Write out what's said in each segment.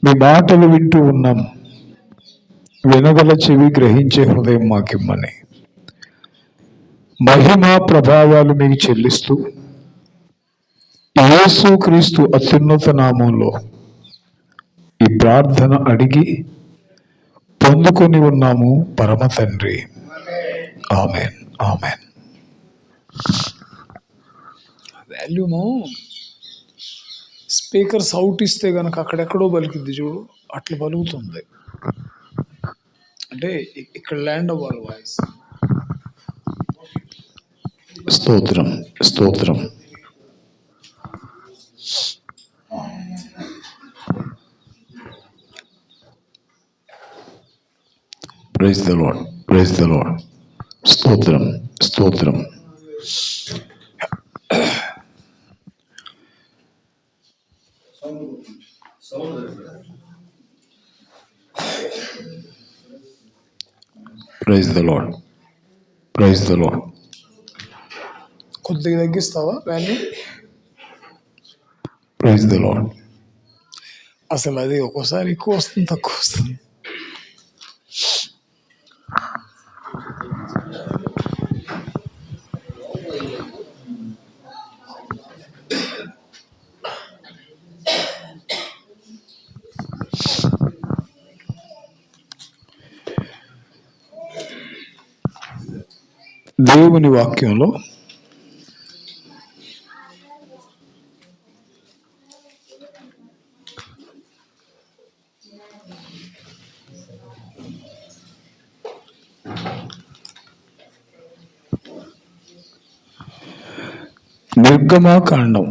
మీ మాటలు వింటూ ఉన్నాం. వినగల చెవి, గ్రహించే హృదయం మాకిమ్మని మహిమ ప్రభావాలు మీకు చెల్లిస్తూ యేసుక్రీస్తు అత్యున్నత నామంలో ఈ ప్రార్థన అడిగి పొందుకొని ఉన్నాము పరమ తండ్రి. Amen, amen. వాల్యూము స్పీకర్ సౌట్ ఇస్తే గనక అక్కడెక్కడో పలికిద్ది చూడు, అట్లా పలుకుతుంది. అంటే ఇక్కడ ల్యాండ్ అవ్వాలి వాయిస్. స్తోత్రం, స్తోత్రం. Praise the lord, praise the lord. స్తోత్రం, స్తోత్రం. Praise the lord, praise the lord. కొద్దిగా తగ్గిస్తావా వాల్యూ? Praise the lord. అసలు అది ఒక్కోసారి ఎక్కువ వస్తుంది, తక్కువ వస్తుంది. దేవుని వాక్యంలో నిర్గమకాండం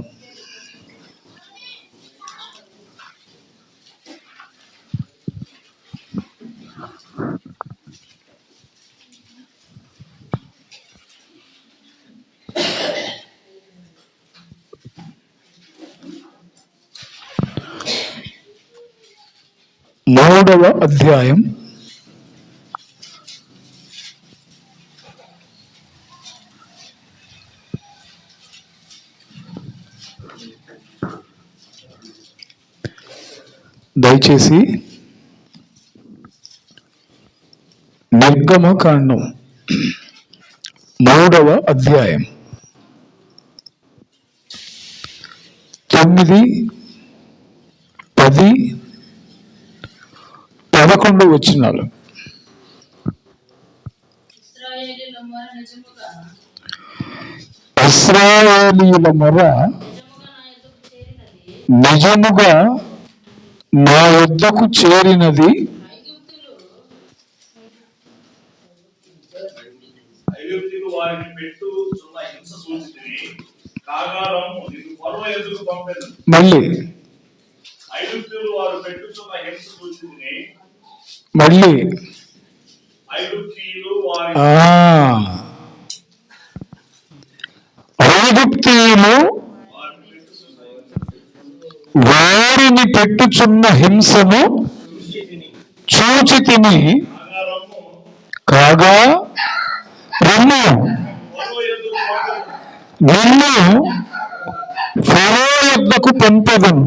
3వ అధ్యాయం 3వ నిర్గమకాండం 3వ అధ్యాయం 9, 10, 11 వచనాలు. ఇశ్రాయేలీయుల మొర నిజముగా నా యొద్దకు చేరినది, మళ్ళీ ఐగుప్తీయులు వారిని పెట్టుచున్న హింసను చూచి తిని, కాగా నిన్ను ఫరో యొద్దకు పంపెదను,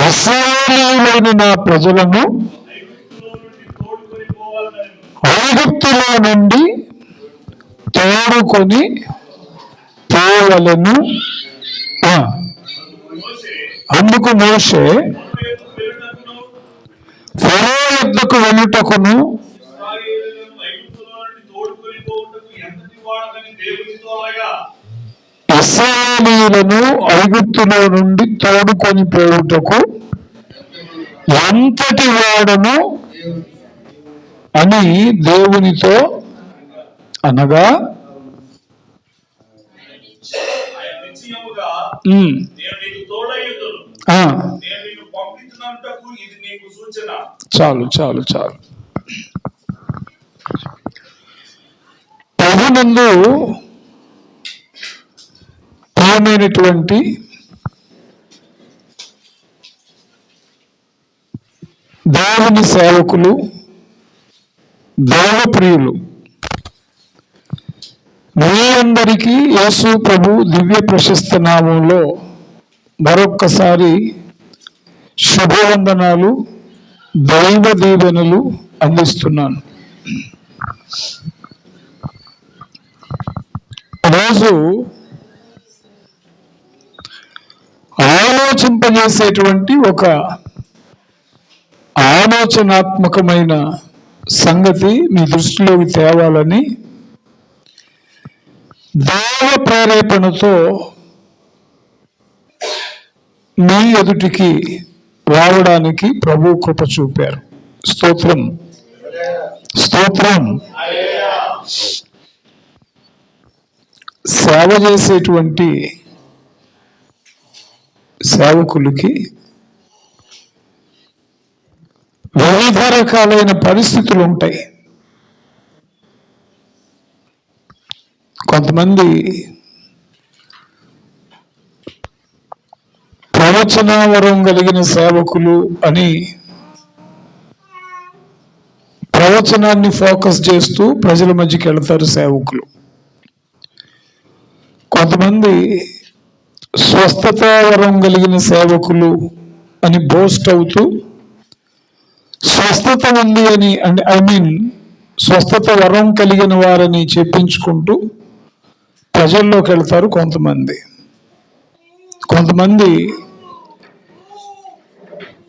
ఇశ్రాయేలీయులైన నా ప్రజలను ఐగుప్తులో నుండి తోడుకొని పోవలెను. అందుకు మోషే ఫరో యొద్దకు వెళ్ళుటకును ఇశ్రాయేలీయులను ఐగుప్తులో నుండి తోడుకొని పోవుటకు ఎంతటి వాడను అని దేవునితో అనగా, చాలు చాలు చాలు. ప్రభునందు ప్రియమైనటువంటి దేవుని సేవకులు, దైవప్రియులు, మీ అందరికీ యేసు ప్రభు దివ్య ప్రశస్త నామంలో మరొక్కసారి శుభవందనాలు, దైవ దీవెనలు అందిస్తున్నాను. రోజు ఆలోచింపజేసేటువంటి ఒక ఆలోచనాత్మకమైన సంగతి మీ దృష్టిలోకి తేవాలని దైవ ప్రేరేపణతో మీ ఎదుటికి రావడానికి ప్రభు కృప చూపారు. స్తోత్రం, స్తోత్రం. సేవ చేసేటువంటి సేవకులకి వివిధ రకాలైన పరిస్థితులు ఉంటాయి. కొంతమంది ప్రవచనావరం కలిగిన సేవకులు అని ప్రవచనాన్ని ఫోకస్ చేస్తూ ప్రజల మధ్యకి వెళ్తారు సేవకులు. కొంతమంది స్వస్థత వరం కలిగిన సేవకులు అని బోస్ట్ అవుతూ స్వస్థత ఉంది అని స్వస్థత వరం కలిగిన వారని చెప్పించుకుంటూ ప్రజల్లోకి వెళ్తారు. కొంతమంది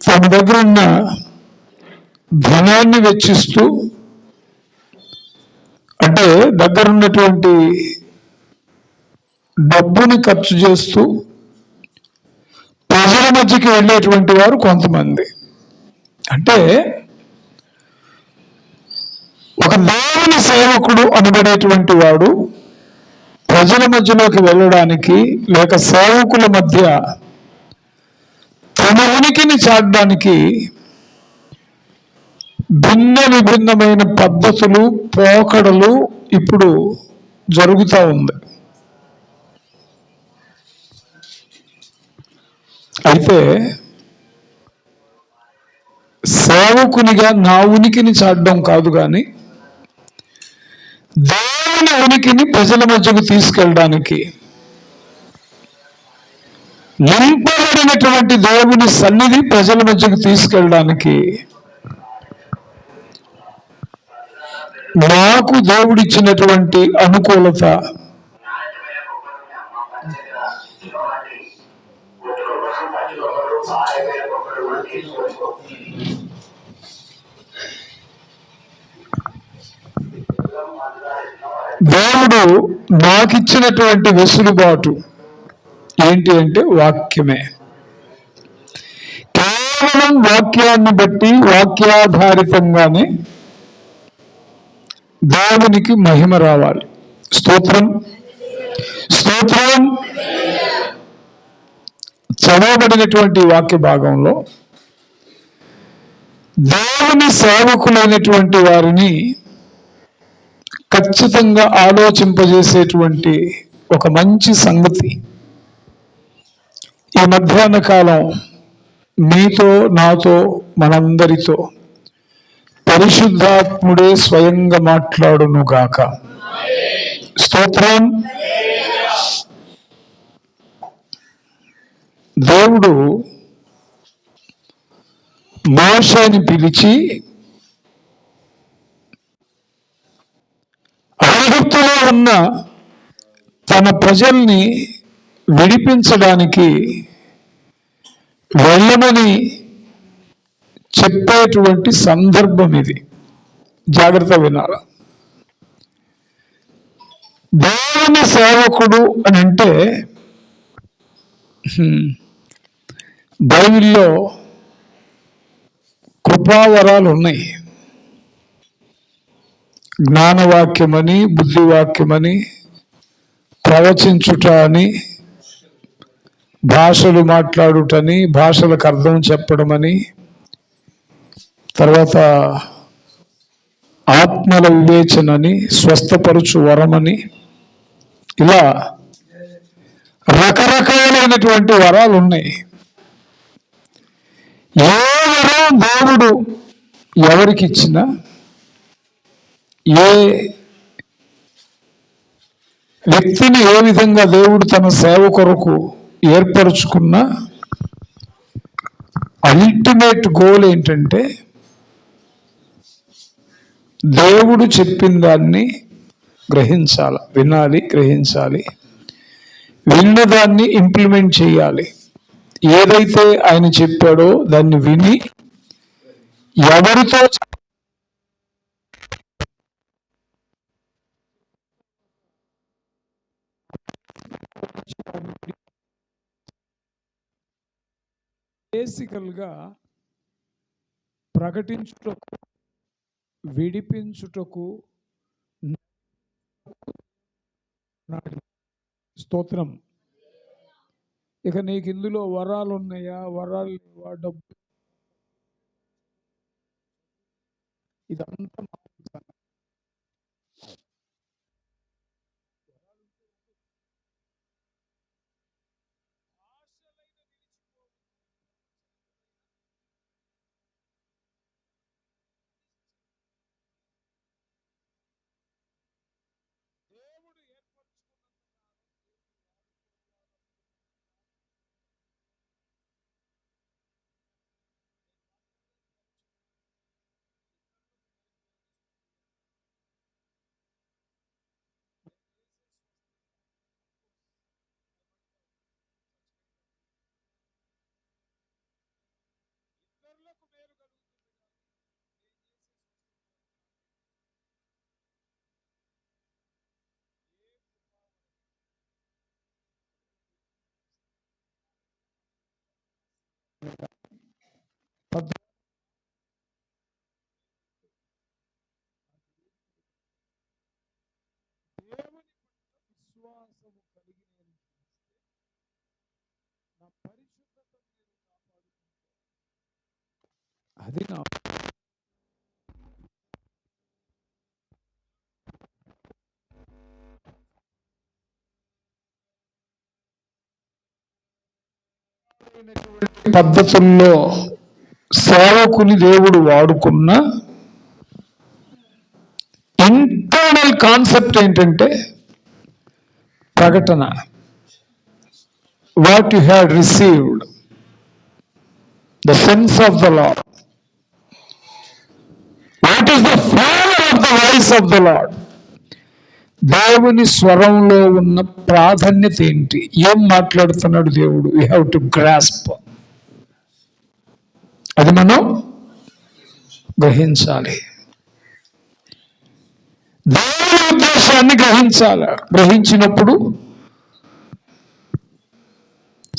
తమ దగ్గర ఉన్న ధనాన్ని వెచ్చిస్తూ, అంటే దగ్గరున్నటువంటి డబ్బుని ఖర్చు చేస్తూ ప్రజల మధ్యకి వెళ్ళేటువంటి వారు కొంతమంది. అంటే ఒక దేవుని సేవకుడు అనబడేటువంటి వాడు ప్రజల మధ్యలోకి వెళ్ళడానికి, లేక సేవకుల మధ్య తన ఉనికిని చాటడానికి భిన్న విభిన్నమైన పద్ధతులు, పోకడలు ఇప్పుడు జరుగుతూ ఉంది. అయితే సేవకునిగా నా ఉనికిని చాటడం కాదు, కానీ దేవుని ఉనికిని ప్రజల మధ్యకు తీసుకెళ్ళడానికి, నింపబడినటువంటి దేవుని సన్నిధి ప్రజల మధ్యకు తీసుకెళ్ళడానికి నాకు దేవుడిచ్చినటువంటి అనుకూలత, దేవుడు నాకిచ్చినటువంటి వెసులుబాటు ఏంటి అంటే వాక్యమే. కేవలం వాక్యాన్ని బట్టి, వాక్యాధారితంగానే దేవునికి మహిమ రావాలి. స్తోత్రం, స్తోత్రం. చదవబడినటువంటి వాక్య భాగంలో దేవుని సేవకులైనటువంటి వారిని ఖచ్చితంగా ఆలోచింపజేసేటువంటి ఒక మంచి సంగతి ఈ మధ్యాహ్న కాలం మీతో, నాతో, మనందరితో పరిశుద్ధాత్ముడే స్వయంగా మాట్లాడునుగాక. స్తోత్రం. దేవుడు మోషేని పిలిచి ఐగుప్తులో ఉన్న తన ప్రజల్ని విడిపించడానికి వెళ్ళమని చెప్పేటువంటి సందర్భం ఇది. జాగ్రత్త వినాలి. దేవుని సేవకుడు అని అంటే బైబిల్లో కృపావరాలు ఉన్నాయి. జ్ఞానవాక్యమని, బుద్ధివాక్యమని, ప్రవచించుట అని, భాషలు మాట్లాడుటని, భాషలకు అర్థం చెప్పడమని, తర్వాత ఆత్మల వివేచనని, స్వస్థపరుచు వరమని, ఇలా రకరకాలైనటువంటి వరాలు ఉన్నాయి. ఏ వరం దేవుడు ఎవరికి ఇచ్చినా, ఏ వ్యక్తిని ఏ విధంగా దేవుడు తన సేవ కొరకు ఏర్పరచుకున్నా అల్టిమేట్ గోల్ ఏంటంటే దేవుడు చెప్పిన దాన్ని గ్రహించాలి, వినాలి, గ్రహించాలి, విన్నదాన్ని ఇంప్లిమెంట్ చేయాలి. ఏదైతే ఆయన చెప్పాడో దాన్ని విని ఎవరితో బేసికల్గా ప్రకటించుటకు, విడిపించుటకు. స్తోత్రం. ఇక నీకు ఇందులో వరాలు ఉన్నాయా, వరాలు, డబ్బు, ఇదంతా విశ్వాసము కలిగి నా పరిశుద్ధత అది నా పద్ధతుల్లో సేవకుని దేవుడు వాడుకున్న ఇంటర్నల్ కాన్సెప్ట్ ఏంటంటే ప్రకటన. What you had received, the sense of the lord. What is the flavour of the voice of the lord. దేవుని స్వరంలో ఉన్న ప్రాధాన్యత ఏంటి, ఏం మాట్లాడుతున్నాడు దేవుడు. We have to grasp. అది మనం గ్రహించాలి. దేవుని ఉద్దేశాన్ని గ్రహించాలి. గ్రహించినప్పుడు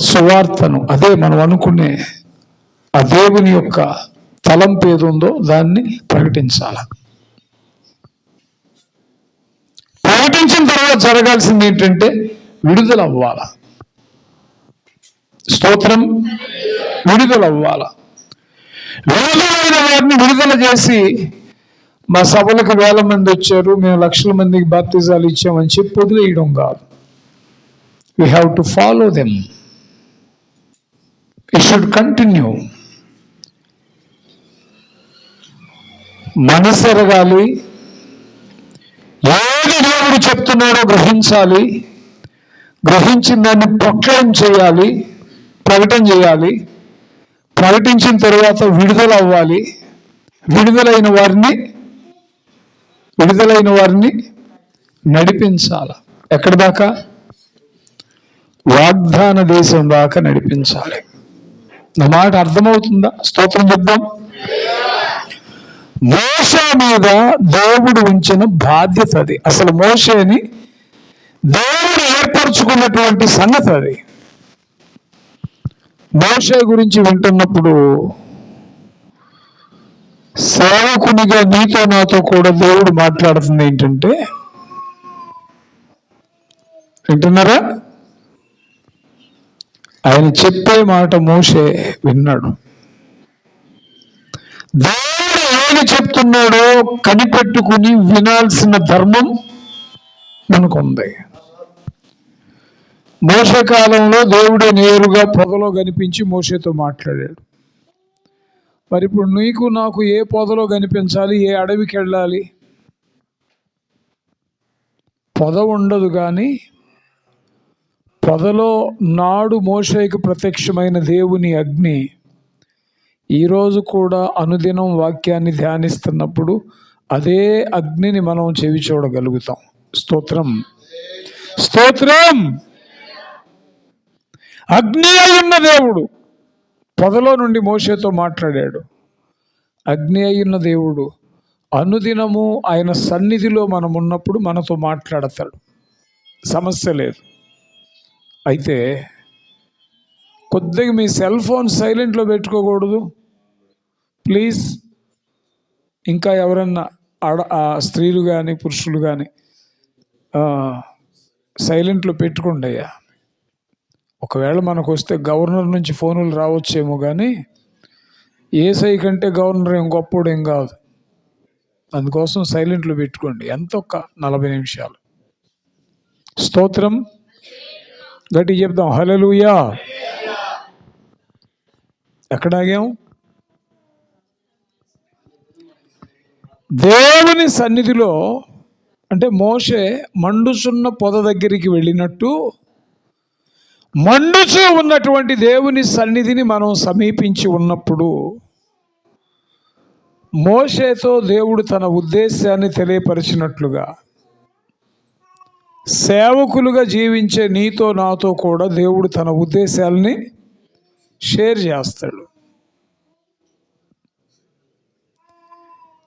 సువార్తను, అదే మనం అనుకునే ఆ దేవుని యొక్క తలంపు ఏది ఉందో దాన్ని ప్రకటించాలి. ప్రకటించిన తర్వాత జరగాల్సింది ఏంటంటే విడుదల అవ్వాల. స్తోత్రం. విడుదల అవ్వాల. విడుదలైన వారిని విడుదల చేసి, మా సభలకు 1000 మంది వచ్చారు, మేము లక్షల మందికి బాప్తిజాలు ఇచ్చామని చెప్పి వదిలేయడం కాదు. We have to follow them. It should continue. మనసు ఎరగాలి. ఏది దేవుడు చెప్తున్నాడో గ్రహించాలి. గ్రహించిన దాన్ని ప్రొక్లైమ్ చేయాలి, ప్రకటన చేయాలి. ప్రకటించిన తర్వాత విడుదల అవ్వాలి. విడుదలైన వారిని నడిపించాలి. ఎక్కడి దాకా? వాగ్దాన దేశం దాకా నడిపించాలి. నా మాట అర్థమవుతుందా? స్తోత్రం చెప్దాం. మోషే మీద దేవుడు ఉంచిన బాధ్యత అది. అసలు మోషేని దేవుడు ఏర్పరచుకున్నటువంటి సంగతి అది. మోషే గురించి వింటున్నప్పుడు సేవకునిగా నీతో నాతో కూడా దేవుడు మాట్లాడుతుంది ఏంటంటే, వింటున్నారా? ఆయన చెప్పే మాట మోషే విన్నాడు. దేవుడు ఏమి చెప్తున్నాడో కనిపెట్టుకుని వినాల్సిన ధర్మం మనకుంది. మోషే కాలంలో దేవుడే నేరుగా పొదలో కనిపించి మోషేతో మాట్లాడాడు. మరి ఇప్పుడు నీకు నాకు ఏ పొదలో కనిపించాలి, ఏ అడవికి వెళ్ళాలి? పొద ఉండదు, కానీ పొదలో నాడు మోషేకు ప్రత్యక్షమైన దేవుని అగ్ని ఈరోజు కూడా అనుదినం వాక్యాన్ని ధ్యానిస్తున్నప్పుడు అదే అగ్నిని మనం చెవి చూడగలుగుతాం. స్తోత్రం, స్తోత్రం. అగ్ని అయ్యున్న దేవుడు పొదలో నుండి మోషేతో మాట్లాడాడు. అగ్ని అయ్యున్న దేవుడు అనుదినము ఆయన సన్నిధిలో మనం ఉన్నప్పుడు మనతో మాట్లాడతాడు, సమస్య లేదు. అయితే కొద్దిగా మీ సెల్ ఫోన్ సైలెంట్లో పెట్టుకోకూడదు ప్లీజ్. ఇంకా ఎవరన్నా స్త్రీలు కానీ పురుషులు కానీ సైలెంట్లో పెట్టుకోండి అయ్యా. ఒకవేళ మనకు వస్తే గవర్నర్ నుంచి ఫోనులు రావచ్చేమో, కానీ ఏసై కంటే గవర్నర్ ఏం గొప్పోడు ఏం కాదు. అందుకోసం సైలెంట్లో పెట్టుకోండి, ఎంత ఒక 40 నిమిషాలు. స్తోత్రం, గట్టిగా చెప్దాం హల్లెలూయా. ఎక్కడాగాం? దేవుని సన్నిధిలో అంటే మోషే మండుచున్న పొద దగ్గరికి వెళ్ళినట్టు మండుచు ఉన్నటువంటి దేవుని సన్నిధిని మనం సమీపించి ఉన్నప్పుడు మోషేతో దేవుడు తన ఉద్దేశాన్ని తెలియపరిచినట్లుగా సేవకులుగా జీవించే నీతో నాతో కూడా దేవుడు తన ఉద్దేశాలని షేర్ చేస్తాడు.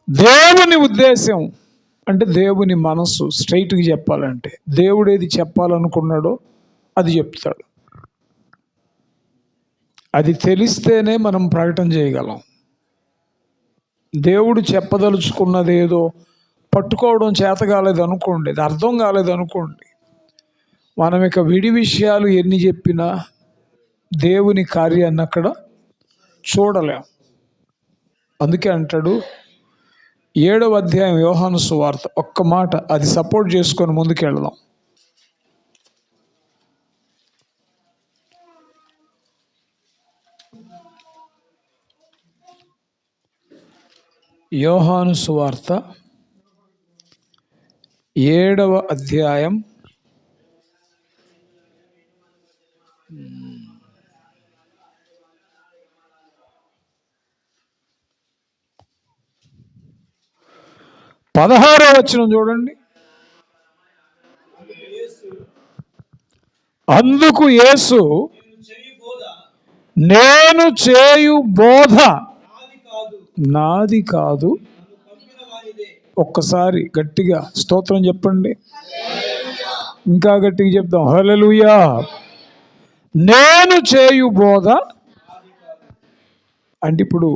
దేవుని ఉద్దేశం అంటే దేవుని మనసు. స్ట్రైట్గా చెప్పాలంటే దేవుడు ఏది చెప్పాలనుకున్నాడో అది చెప్తాడు. అది తెలిస్తేనే మనం ప్రకటన చేయగలం. దేవుడు చెప్పదలుచుకున్నది ఏదో పట్టుకోవడం చేత కాలేదు అనుకోండి, అది అర్థం కాలేదు అనుకోండి, మనం ఇక విడి విషయాలు ఎన్ని చెప్పినా దేవుని కార్యాన్ని అక్కడ చూడలేం. అందుకే అంటాడు 7వ అధ్యాయం యోహాను సువార్త, ఒక్క మాట అది సపోర్ట్ చేసుకొని ముందుకెళ్దాం. యోహాను సువార్త 7వ అధ్యాయం 16వ వచనం చూడండి. అందుకు యేసు నేను చేయు బోధ నాది కాదు. ఒక్కసారి గట్టిగా స్తోత్రం చెప్పండి, ఇంకా గట్టిగా చెప్దాం హల్లెలూయా. నేను చేయు బోధ అంటే ఇప్పుడు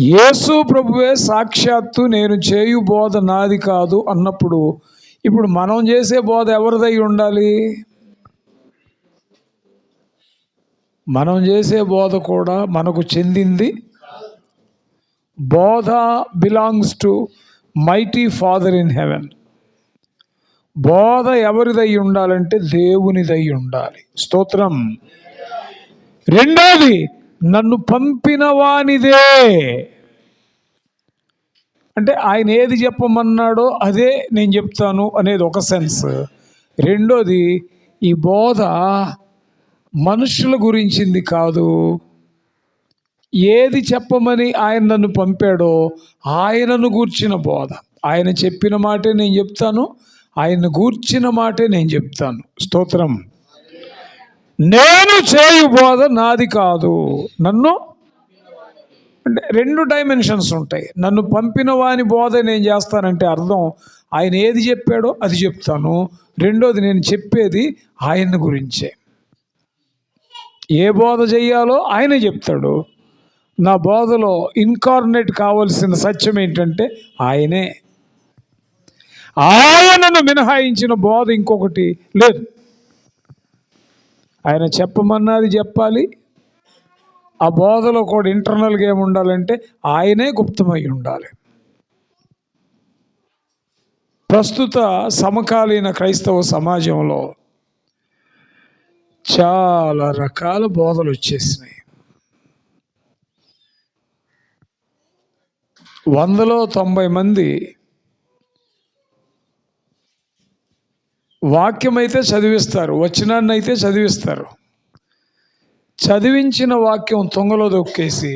యేసు ప్రభువే సాక్షాత్తు నేను చేయు బోధ నాది కాదు అన్నప్పుడు ఇప్పుడు మనం చేసే బోధ ఎవరిదై ఉండాలి? మనం చేసే బోధ కూడా మనకు చెందింది. బోధ belongs to mighty father in heaven. బోధ ఎవరిదై ఉండాలంటే దేవునిదై ఉండాలి. స్తోత్రం. రెండోది నన్ను పంపిన వానిదే, అంటే ఆయన ఏది చెప్పమన్నాడో అదే నేను చెప్తాను అనేది ఒక సెన్స్. రెండోది ఈ బోధ మనుషుల గురించింది కాదు, ఏది చెప్పమని ఆయన నన్ను పంపాడో ఆయనను గూర్చిన బోధ. ఆయన చెప్పిన మాటే నేను చెప్తాను, ఆయన గూర్చిన మాటే నేను చెప్తాను. స్తోత్రం. నేను చేయు బోధ నాది కాదు, నన్ను అంటే 2 డైమెన్షన్స్ ఉంటాయి. నన్ను పంపిన వాని బోధ నేను చేస్తానంటే అర్థం ఆయన ఏది చెప్పాడో అది చెప్తాను. రెండోది నేను చెప్పేది ఆయన గురించే. ఏ బోధ చెయ్యాలో ఆయనే చెప్తాడు. నా బోధలో ఇన్కార్నేట్ కావాల్సిన సత్యం ఏంటంటే ఆయనే. ఆయనను మినహాయించిన బోధ ఇంకొకటి లేదు. ఆయన చెప్పమన్నది చెప్పాలి. ఆ బోధలో కూడా ఇంటర్నల్గా ఏమి ఉండాలంటే ఆయనే గుప్తమై ఉండాలి. ప్రస్తుత సమకాలీన క్రైస్తవ సమాజంలో చాలా రకాల బోధలు వచ్చేసినాయి. 100లో 90 మంది వాక్యం అయితే చదివిస్తారు, వచనాన్ని అయితే చదివిస్తారు, చదివించిన వాక్యం తొంగలో దొక్కేసి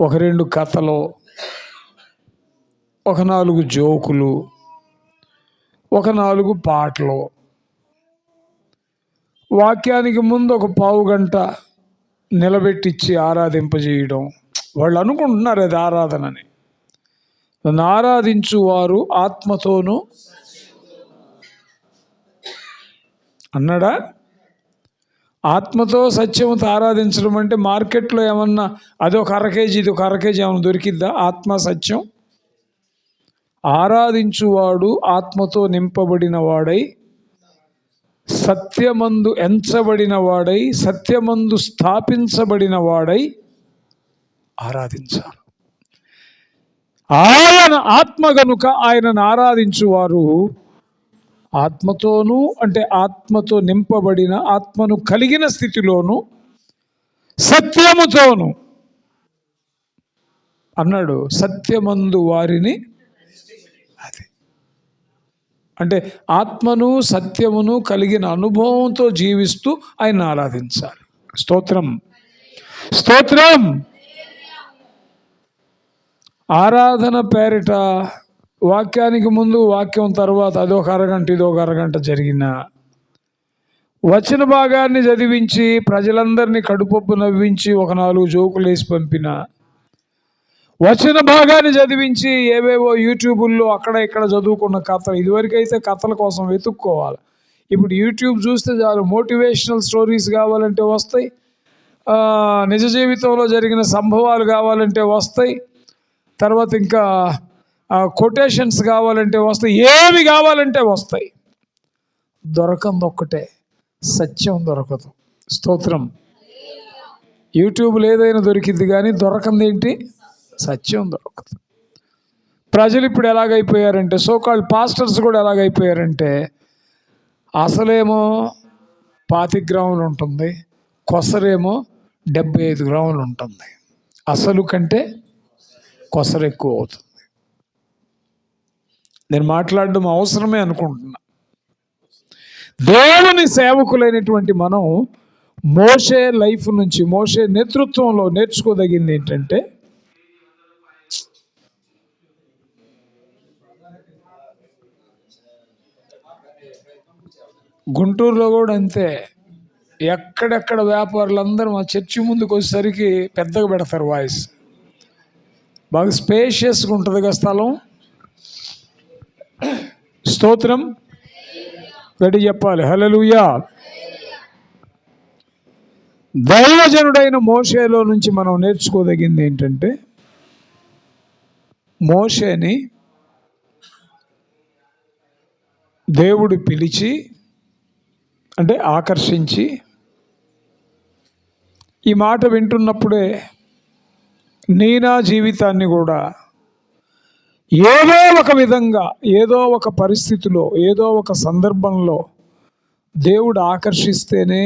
ఒక 2 కథలు, ఒక 4 జోకులు, ఒక 4 పాటలు, వాక్యానికి ముందు ఒక పావు గంట నిలబెట్టించి ఆరాధింపజేయడం. వాళ్ళు అనుకుంటున్నారు అది ఆరాధనని. నన్ను ఆరాధించువారు ఆత్మతోనూ అన్నాడా? ఆత్మతో సత్యముతో ఆరాధించడం అంటే మార్కెట్లో ఏమన్నా అదొక 1/2 కేజీ ఇది ఒక 1/2 కేజీ ఏమన్నా దొరికిద్దా? ఆత్మ సత్యం. ఆరాధించువాడు ఆత్మతో నింపబడిన వాడై, సత్యమందు ఎంచబడిన వాడై, సత్యమందు స్థాపించబడిన వాడై ఆరాధించాలి. ఆయన ఆత్మ గనుక ఆయనను ఆరాధించువారు ఆత్మతోనూ, అంటే ఆత్మతో నింపబడిన, ఆత్మను కలిగిన స్థితిలోను, సత్యముతోను అన్నాడు. సత్యమందు వారిని, అది అంటే ఆత్మను సత్యమును కలిగిన అనుభవంతో జీవిస్తూ ఆయన ఆరాధించాలి. స్తోత్రం, స్తోత్రం. ఆరాధన పేరిట వాక్యానికి ముందు వాక్యం తర్వాత అదొక 1/2 గంట ఇదొక 1/2 గంట జరిగిన వచన భాగాన్ని చదివించి ప్రజలందరినీ కడుపొప్పు నవ్వించి ఒక 4 జోకులు వేసి పంపిన, వచన భాగాన్ని చదివించి ఏవేవో యూట్యూబుల్లో అక్కడ ఇక్కడ చదువుకున్న కథలు. ఇదివరకైతే కథల కోసం వెతుక్కోవాలి. ఇప్పుడు యూట్యూబ్ చూస్తే చాలు, మోటివేషనల్ స్టోరీస్ కావాలంటే వస్తాయి, నిజ జీవితంలో జరిగిన సంభవాలు కావాలంటే వస్తాయి, తర్వాత ఇంకా కొటేషన్స్ కావాలంటే వస్తాయి, ఏమి కావాలంటే వస్తాయి. దొరకంది ఒక్కటే, సత్యం దొరకదు. స్తోత్రం. యూట్యూబ్లో ఏదైనా దొరికింది కానీ దొరకంది ఏంటి? సత్యం దొరకదు. ప్రజలు ఇప్పుడు ఎలాగైపోయారంటే, సోకాల్డ్ పాస్టర్స్ కూడా ఎలాగైపోయారంటే, అసలేమో 25 గ్రాములు ఉంటుంది, కొసరేమో 75 గ్రాములు ఉంటుంది. అసలు కంటే కొసరు ఎక్కువ అవుతుంది. నేను మాట్లాడడం అవసరమే అనుకుంటున్నా. దేవుని సేవకులైనటువంటి మనం మోషే లైఫ్ నుంచి, మోషే నేతృత్వంలో నేర్చుకోదగింది ఏంటంటే, గుంటూరులో కూడా అంతే. ఎక్కడెక్కడ వ్యాపారులందరూ మా చర్చి ముందుకు వచ్చేసరికి పెద్దగా పెడతారు వాయిస్. బాగా స్పేషియస్గా ఉంటుంది కదా స్థలం. స్తోత్రం. గట్టి చెప్పాలి హల్లెలూయా. దైవజనుడైన మోషేలో నుంచి మనం నేర్చుకోదగింది ఏంటంటే, మోషేని దేవుడు పిలిచి, అంటే ఆకర్షించి, ఈ మాట వింటున్నప్పుడే నీ నా జీవితాన్ని కూడా ఏదో ఒక విధంగా, ఏదో ఒక పరిస్థితిలో, ఏదో ఒక సందర్భంలో దేవుడు ఆకర్షిస్తేనే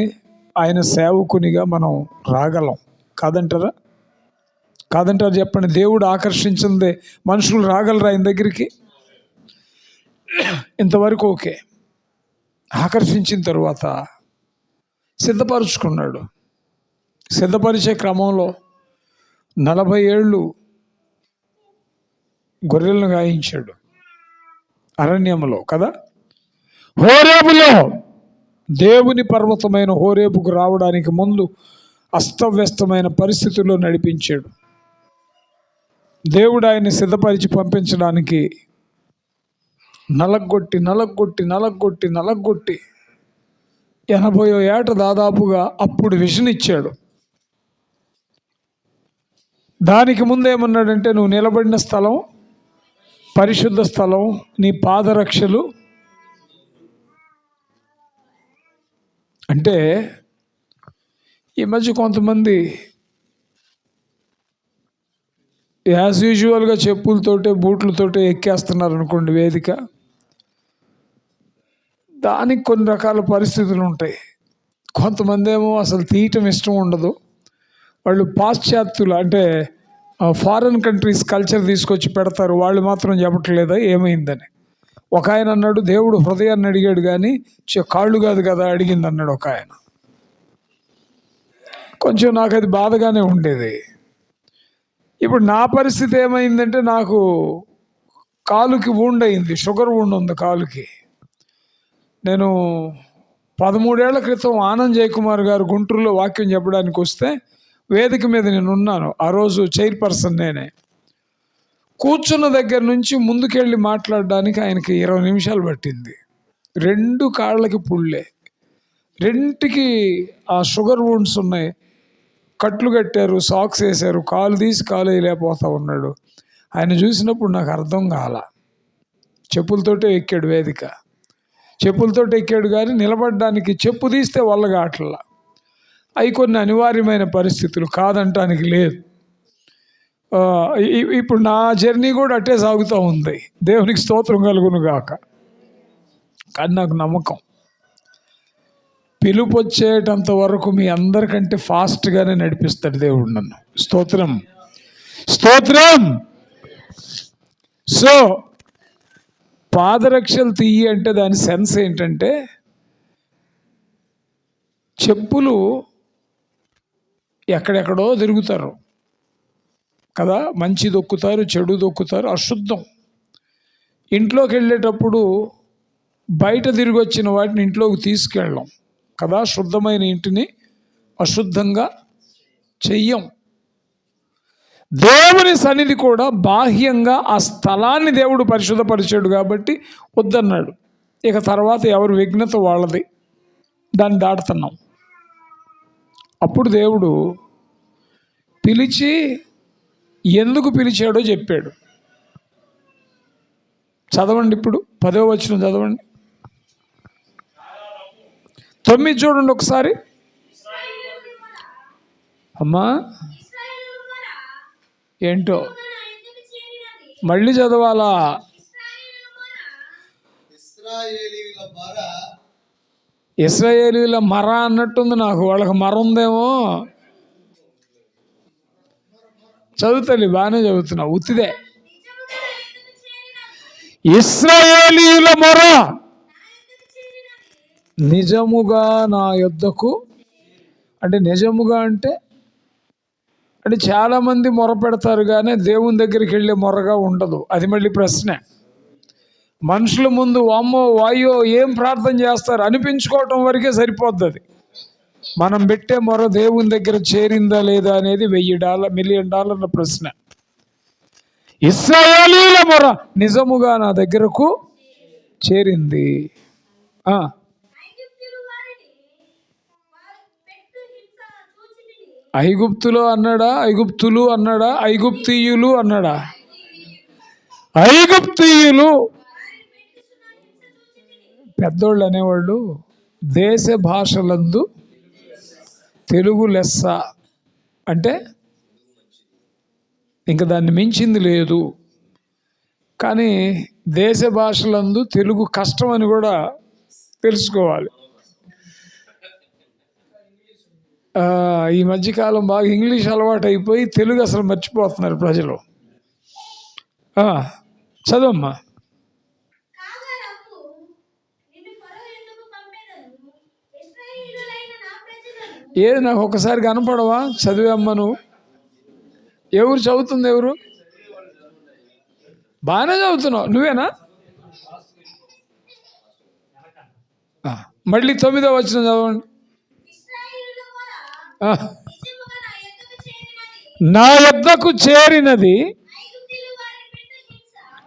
ఆయన సేవకునిగా మనం రాగలం. కాదంటారా? కాదంటారు చెప్పండి. దేవుడు ఆకర్షించిందే మనుషులు రాగలరా ఆయన దగ్గరికి? ఇంతవరకు ఓకే. ఆకర్షించిన తర్వాత సిద్ధపరుచుకున్నాడు. సిద్ధపరిచే క్రమంలో 40 ఏళ్ళు గొర్రెలను గాయించాడు అరణ్యంలో కదా. హోరేబులో, దేవుని పర్వతమైన హోరేబుకు రావడానికి ముందు అస్తవ్యస్తమైన పరిస్థితుల్లో నడిపించాడు. దేవుడు ఆయన్ని సిద్ధపరిచి పంపించడానికి నలగొట్టి 80వ ఏట దాదాపుగా అప్పుడు విజన్ ఇచ్చాడు. దానికి ముందేమన్నాడంటే, నువ్వు నిలబడిన స్థలం పరిశుద్ధ స్థలం, నీ పాదరక్షలు. అంటే ఈ మధ్య కొంతమంది యాజ్ యూజువల్గా చెప్పులతోటే బూట్లతోటే ఎక్కేస్తున్నారు అనుకోండి వేదిక. దానికి కొన్ని రకాల పరిస్థితులు ఉంటాయి. కొంతమంది ఏమో అసలు తీయటం ఇష్టం ఉండదు. వాళ్ళు పాశ్చాత్యులు, అంటే ఫారిన్ కంట్రీస్ కల్చర్ తీసుకొచ్చి పెడతారు. వాళ్ళు మాత్రం చెప్పట్లేదా ఏమైందని. ఒక ఆయన అన్నాడు, దేవుడు హృదయాన్ని అడిగాడు కానీ కాళ్ళు కాదు కదా అడిగింది అన్నాడు ఒక ఆయన. కొంచెం నాకు అది బాధగానే ఉండేది. ఇప్పుడు నా పరిస్థితి ఏమైందంటే, నాకు కాలుకి వూండ్ అయింది, షుగర్ వూండ్ ఉంది కాలుకి. నేను 13 ఏళ్ల క్రితం ఆనంద్ జయకుమార్ గారు గుంటూరులో వాక్యం చెప్పడానికి వస్తే వేదిక మీద నేను ఉన్నాను. ఆ రోజు చైర్పర్సన్ నేనే. కూర్చున్న దగ్గర నుంచి ముందుకెళ్ళి మాట్లాడడానికి ఆయనకి 20 నిమిషాలు పట్టింది. 2 కాళ్ళకి పుళ్ళే, రెంటికి ఆ షుగర్ వూండ్స్ ఉన్నాయి. కట్లు కట్టారు, సాక్స్ వేశారు, కాలు తీసి కాలు వేయలేకపోతా ఉన్నాడు. ఆయన చూసినప్పుడు నాకు అర్థం కాల. చెప్పులతోటే ఎక్కాడు వేదిక, చెప్పులతోటి ఎక్కాడు కానీ నిలబడడానికి చెప్పు తీస్తే వల్లగా అట్లా. అవి కొన్ని అనివార్యమైన పరిస్థితులు, కాదంటానికి లేదు. ఇప్పుడు నా జర్నీ కూడా అట్టే సాగుతూ ఉంది. దేవునికి స్తోత్రం కలుగును గాక. కానీ నాకు నమ్మకం, పిలుపు వచ్చేటంత వరకు మీ అందరికంటే ఫాస్ట్గానే నడిపిస్తాడు దేవుడు నన్ను. స్తోత్రం, స్తోత్రం. సో పాదరక్షలు తీయి అంటే దాని సెన్స్ ఏంటంటే, చెప్పులు ఎక్కడెక్కడో తిరుగుతారు కదా, మంచి దొక్కుతారు, చెడు దొక్కుతారు, అశుద్ధం. ఇంట్లోకి వెళ్ళేటప్పుడు బయట తిరిగి వచ్చిన వాటిని ఇంట్లోకి తీసుకెళ్ళం కదా, శుద్ధమైన ఇంటిని అశుద్ధంగా చెయ్యం. దేవుని సన్నిధి కూడా బాహ్యంగా ఆ స్థలాన్ని దేవుడు పరిశుద్ధపరిచాడు కాబట్టి వద్దన్నాడు. ఇక తర్వాత ఎవరు విఘ్నత వాళ్ళది, దాన్ని దాటుతున్నాం. అప్పుడు దేవుడు పిలిచి ఎందుకు పిలిచాడో చెప్పాడు. చదవండి, ఇప్పుడు 10వ వచనం చదవండి. 9 చూడండి ఒకసారి. అమ్మా ఏంటో మళ్ళీ చదవాలా? ఇశ్రాయేలీల మర అన్నట్టుంది నాకు. వాళ్ళకి మర ఉందేమో. చదువుతాలి, బాగానే చదువుతున్నా, ఉత్తిదే. ఇశ్రాయేలీల మొర నిజముగా నా యొద్దకు, అంటే నిజముగా అంటే చాలామంది మొర పెడతారు కానీ దేవుని దగ్గరికి వెళ్ళే మొరగా ఉండదు. అది మళ్ళీ ప్రశ్న. మనుషుల ముందు వామ్మో వాయో ఏం ప్రార్థన చేస్తారు అనిపించుకోవటం వరకే సరిపోద్ది. అది మనం పెట్టే మొర దేవుని దగ్గర చేరిందా లేదా అనేది $1,000 $1,000,000 ప్రశ్న. ఇశ్రాయేలీల మొర నిజముగా నా దగ్గరకు చేరింది. ఐగుప్తులో అన్నాడా, ఐగుప్తులు అన్నాడా, ఐగుప్తీయులు అన్నాడా? ఐగుప్తీయులు. పెద్దోళ్ళు అనేవాళ్ళు దేశ భాషలందు తెలుగు లెస్స అంటే ఇంకా దాన్ని మించింది లేదు. కానీ దేశ భాషలందు తెలుగు కష్టం అని కూడా తెలుసుకోవాలి. ఈ మధ్యకాలం బాగా ఇంగ్లీష్ అలవాటు అయిపోయి తెలుగు అసలు మర్చిపోతున్నారు ప్రజలు. చదవమ్మా. ఏది నాకు ఒకసారి కనపడవా? చదివమ్మా నువ్వు. ఎవరు చదువుతుంది? ఎవరు? బాగానే చదువుతున్నావు, నువ్వేనా? మళ్ళీ 9వ వచనం చదవండి. నా యొద్దకు చేరినది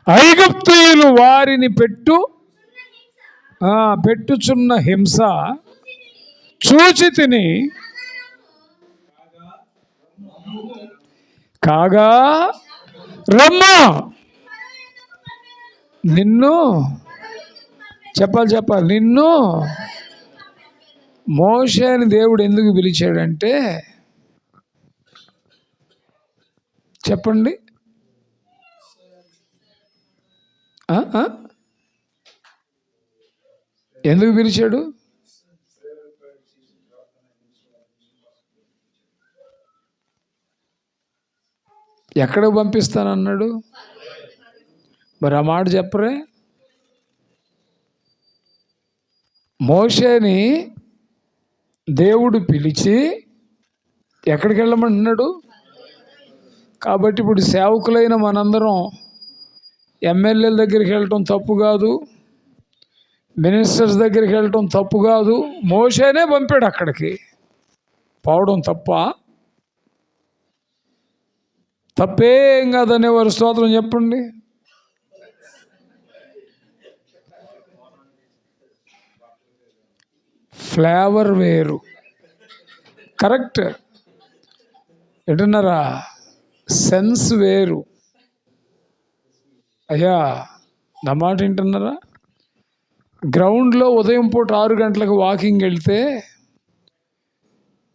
ఐగుప్తీయులు వారిని పెట్టుచున్న హింస చూచి తిని, కాగా రమ్మా నిన్ను చెప్పాలి నిన్ను. మోషేని దేవుడు ఎందుకు పిలిచాడంటే, చెప్పండి, ఎందుకు పిలిచాడు? ఎక్కడికి పంపిస్తానన్నాడు? మరి ఆ మాట చెప్పరే. మోషేని దేవుడు పిలిచి ఎక్కడికి వెళ్ళమంటున్నాడు? కాబట్టి ఇప్పుడు సేవకులైన మనందరం ఎమ్మెల్యేల దగ్గరికి వెళ్ళటం తప్పు కాదు, మినిస్టర్స్ దగ్గరికి వెళ్ళటం తప్పు కాదు. మోషేనే పంపాడు అక్కడికి. పోవడం తప్ప? తప్పేం కాదనే వారు స్తోత్రం చెప్పండి. ఫ్లేవర్ వేరు, కరెక్ట్ ఏంటన్నారా? సెన్స్ వేరు. అయ్యా నా మాట వింటున్నారా? గ్రౌండ్లో ఉదయం పూట 6 గంటలకు వాకింగ్ వెళ్తే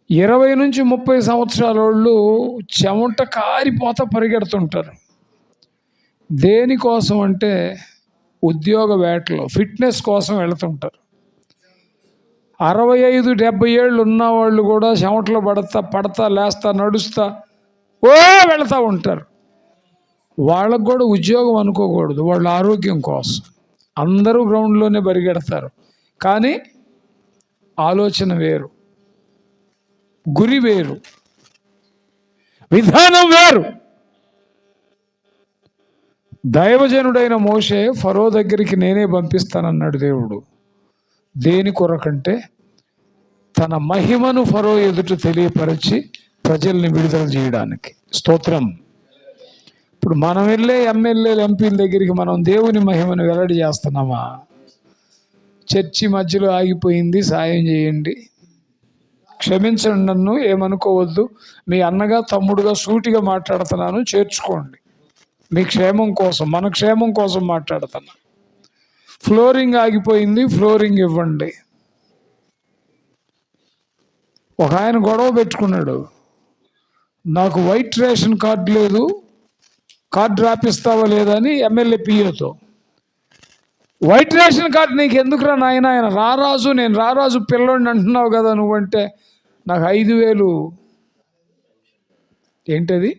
20 నుంచి 30 సంవత్సరాల వాళ్ళు చెమట కారిపోతా పరిగెడుతుంటారు. దేనికోసం అంటే ఉద్యోగ వేటలో, ఫిట్నెస్ కోసం వెళుతుంటారు. 65-70 ఏళ్ళు ఉన్నవాళ్ళు కూడా చెమటలో పడతా లేస్తా నడుస్తా వెళతా ఉంటారు. వాళ్ళకు కూడా ఉద్యోగం అనుకోకూడదు, వాళ్ళ ఆరోగ్యం కోసం. అందరూ గ్రౌండ్లోనే పరిగెడతారు, కానీ ఆలోచన వేరు, గురి వేరు, విధానం వేరు. దైవజనుడైన మోషే ఫరో దగ్గరికి నేనే పంపిస్తానన్నాడు దేవుడు. దేని కొరకంటే తన మహిమను ఫరో ఎదుట తెలియపరిచి ప్రజల్ని విడుదల చేయడానికి. స్తోత్రం. ఇప్పుడు మనం వెళ్ళే ఎమ్మెల్యేలు ఎంపీల దగ్గరికి మనం దేవుని మహిమను వెల్లడి చేస్తున్నామా? చర్చి మధ్యలో ఆగిపోయింది, సాయం చేయండి, క్షమించండి, నన్ను ఏమనుకోవద్దు, మీ అన్నగా తమ్ముడుగా సూటిగా మాట్లాడుతున్నాను, చేర్చుకోండి, మీ క్షేమం కోసం, మన క్షేమం కోసం మాట్లాడుతున్నా. ఫ్లోరింగ్ ఆగిపోయింది, ఫ్లోరింగ్ ఇవ్వండి. ఒక ఆయన గొడవ పెట్టుకున్నాడు, నాకు వైట్ రేషన్ కార్డు లేదు, కార్డు రాపిస్తావా లేదని ఎమ్మెల్యే పిఏతో. వైట్ రేషన్ కార్డు నీకు ఎందుకురా నాయన, ఆయన రారాజు, నేను రారాజు పిల్లోడిని అంటున్నావు కదా నువ్వంటే నాకు 5,000 ఏంటది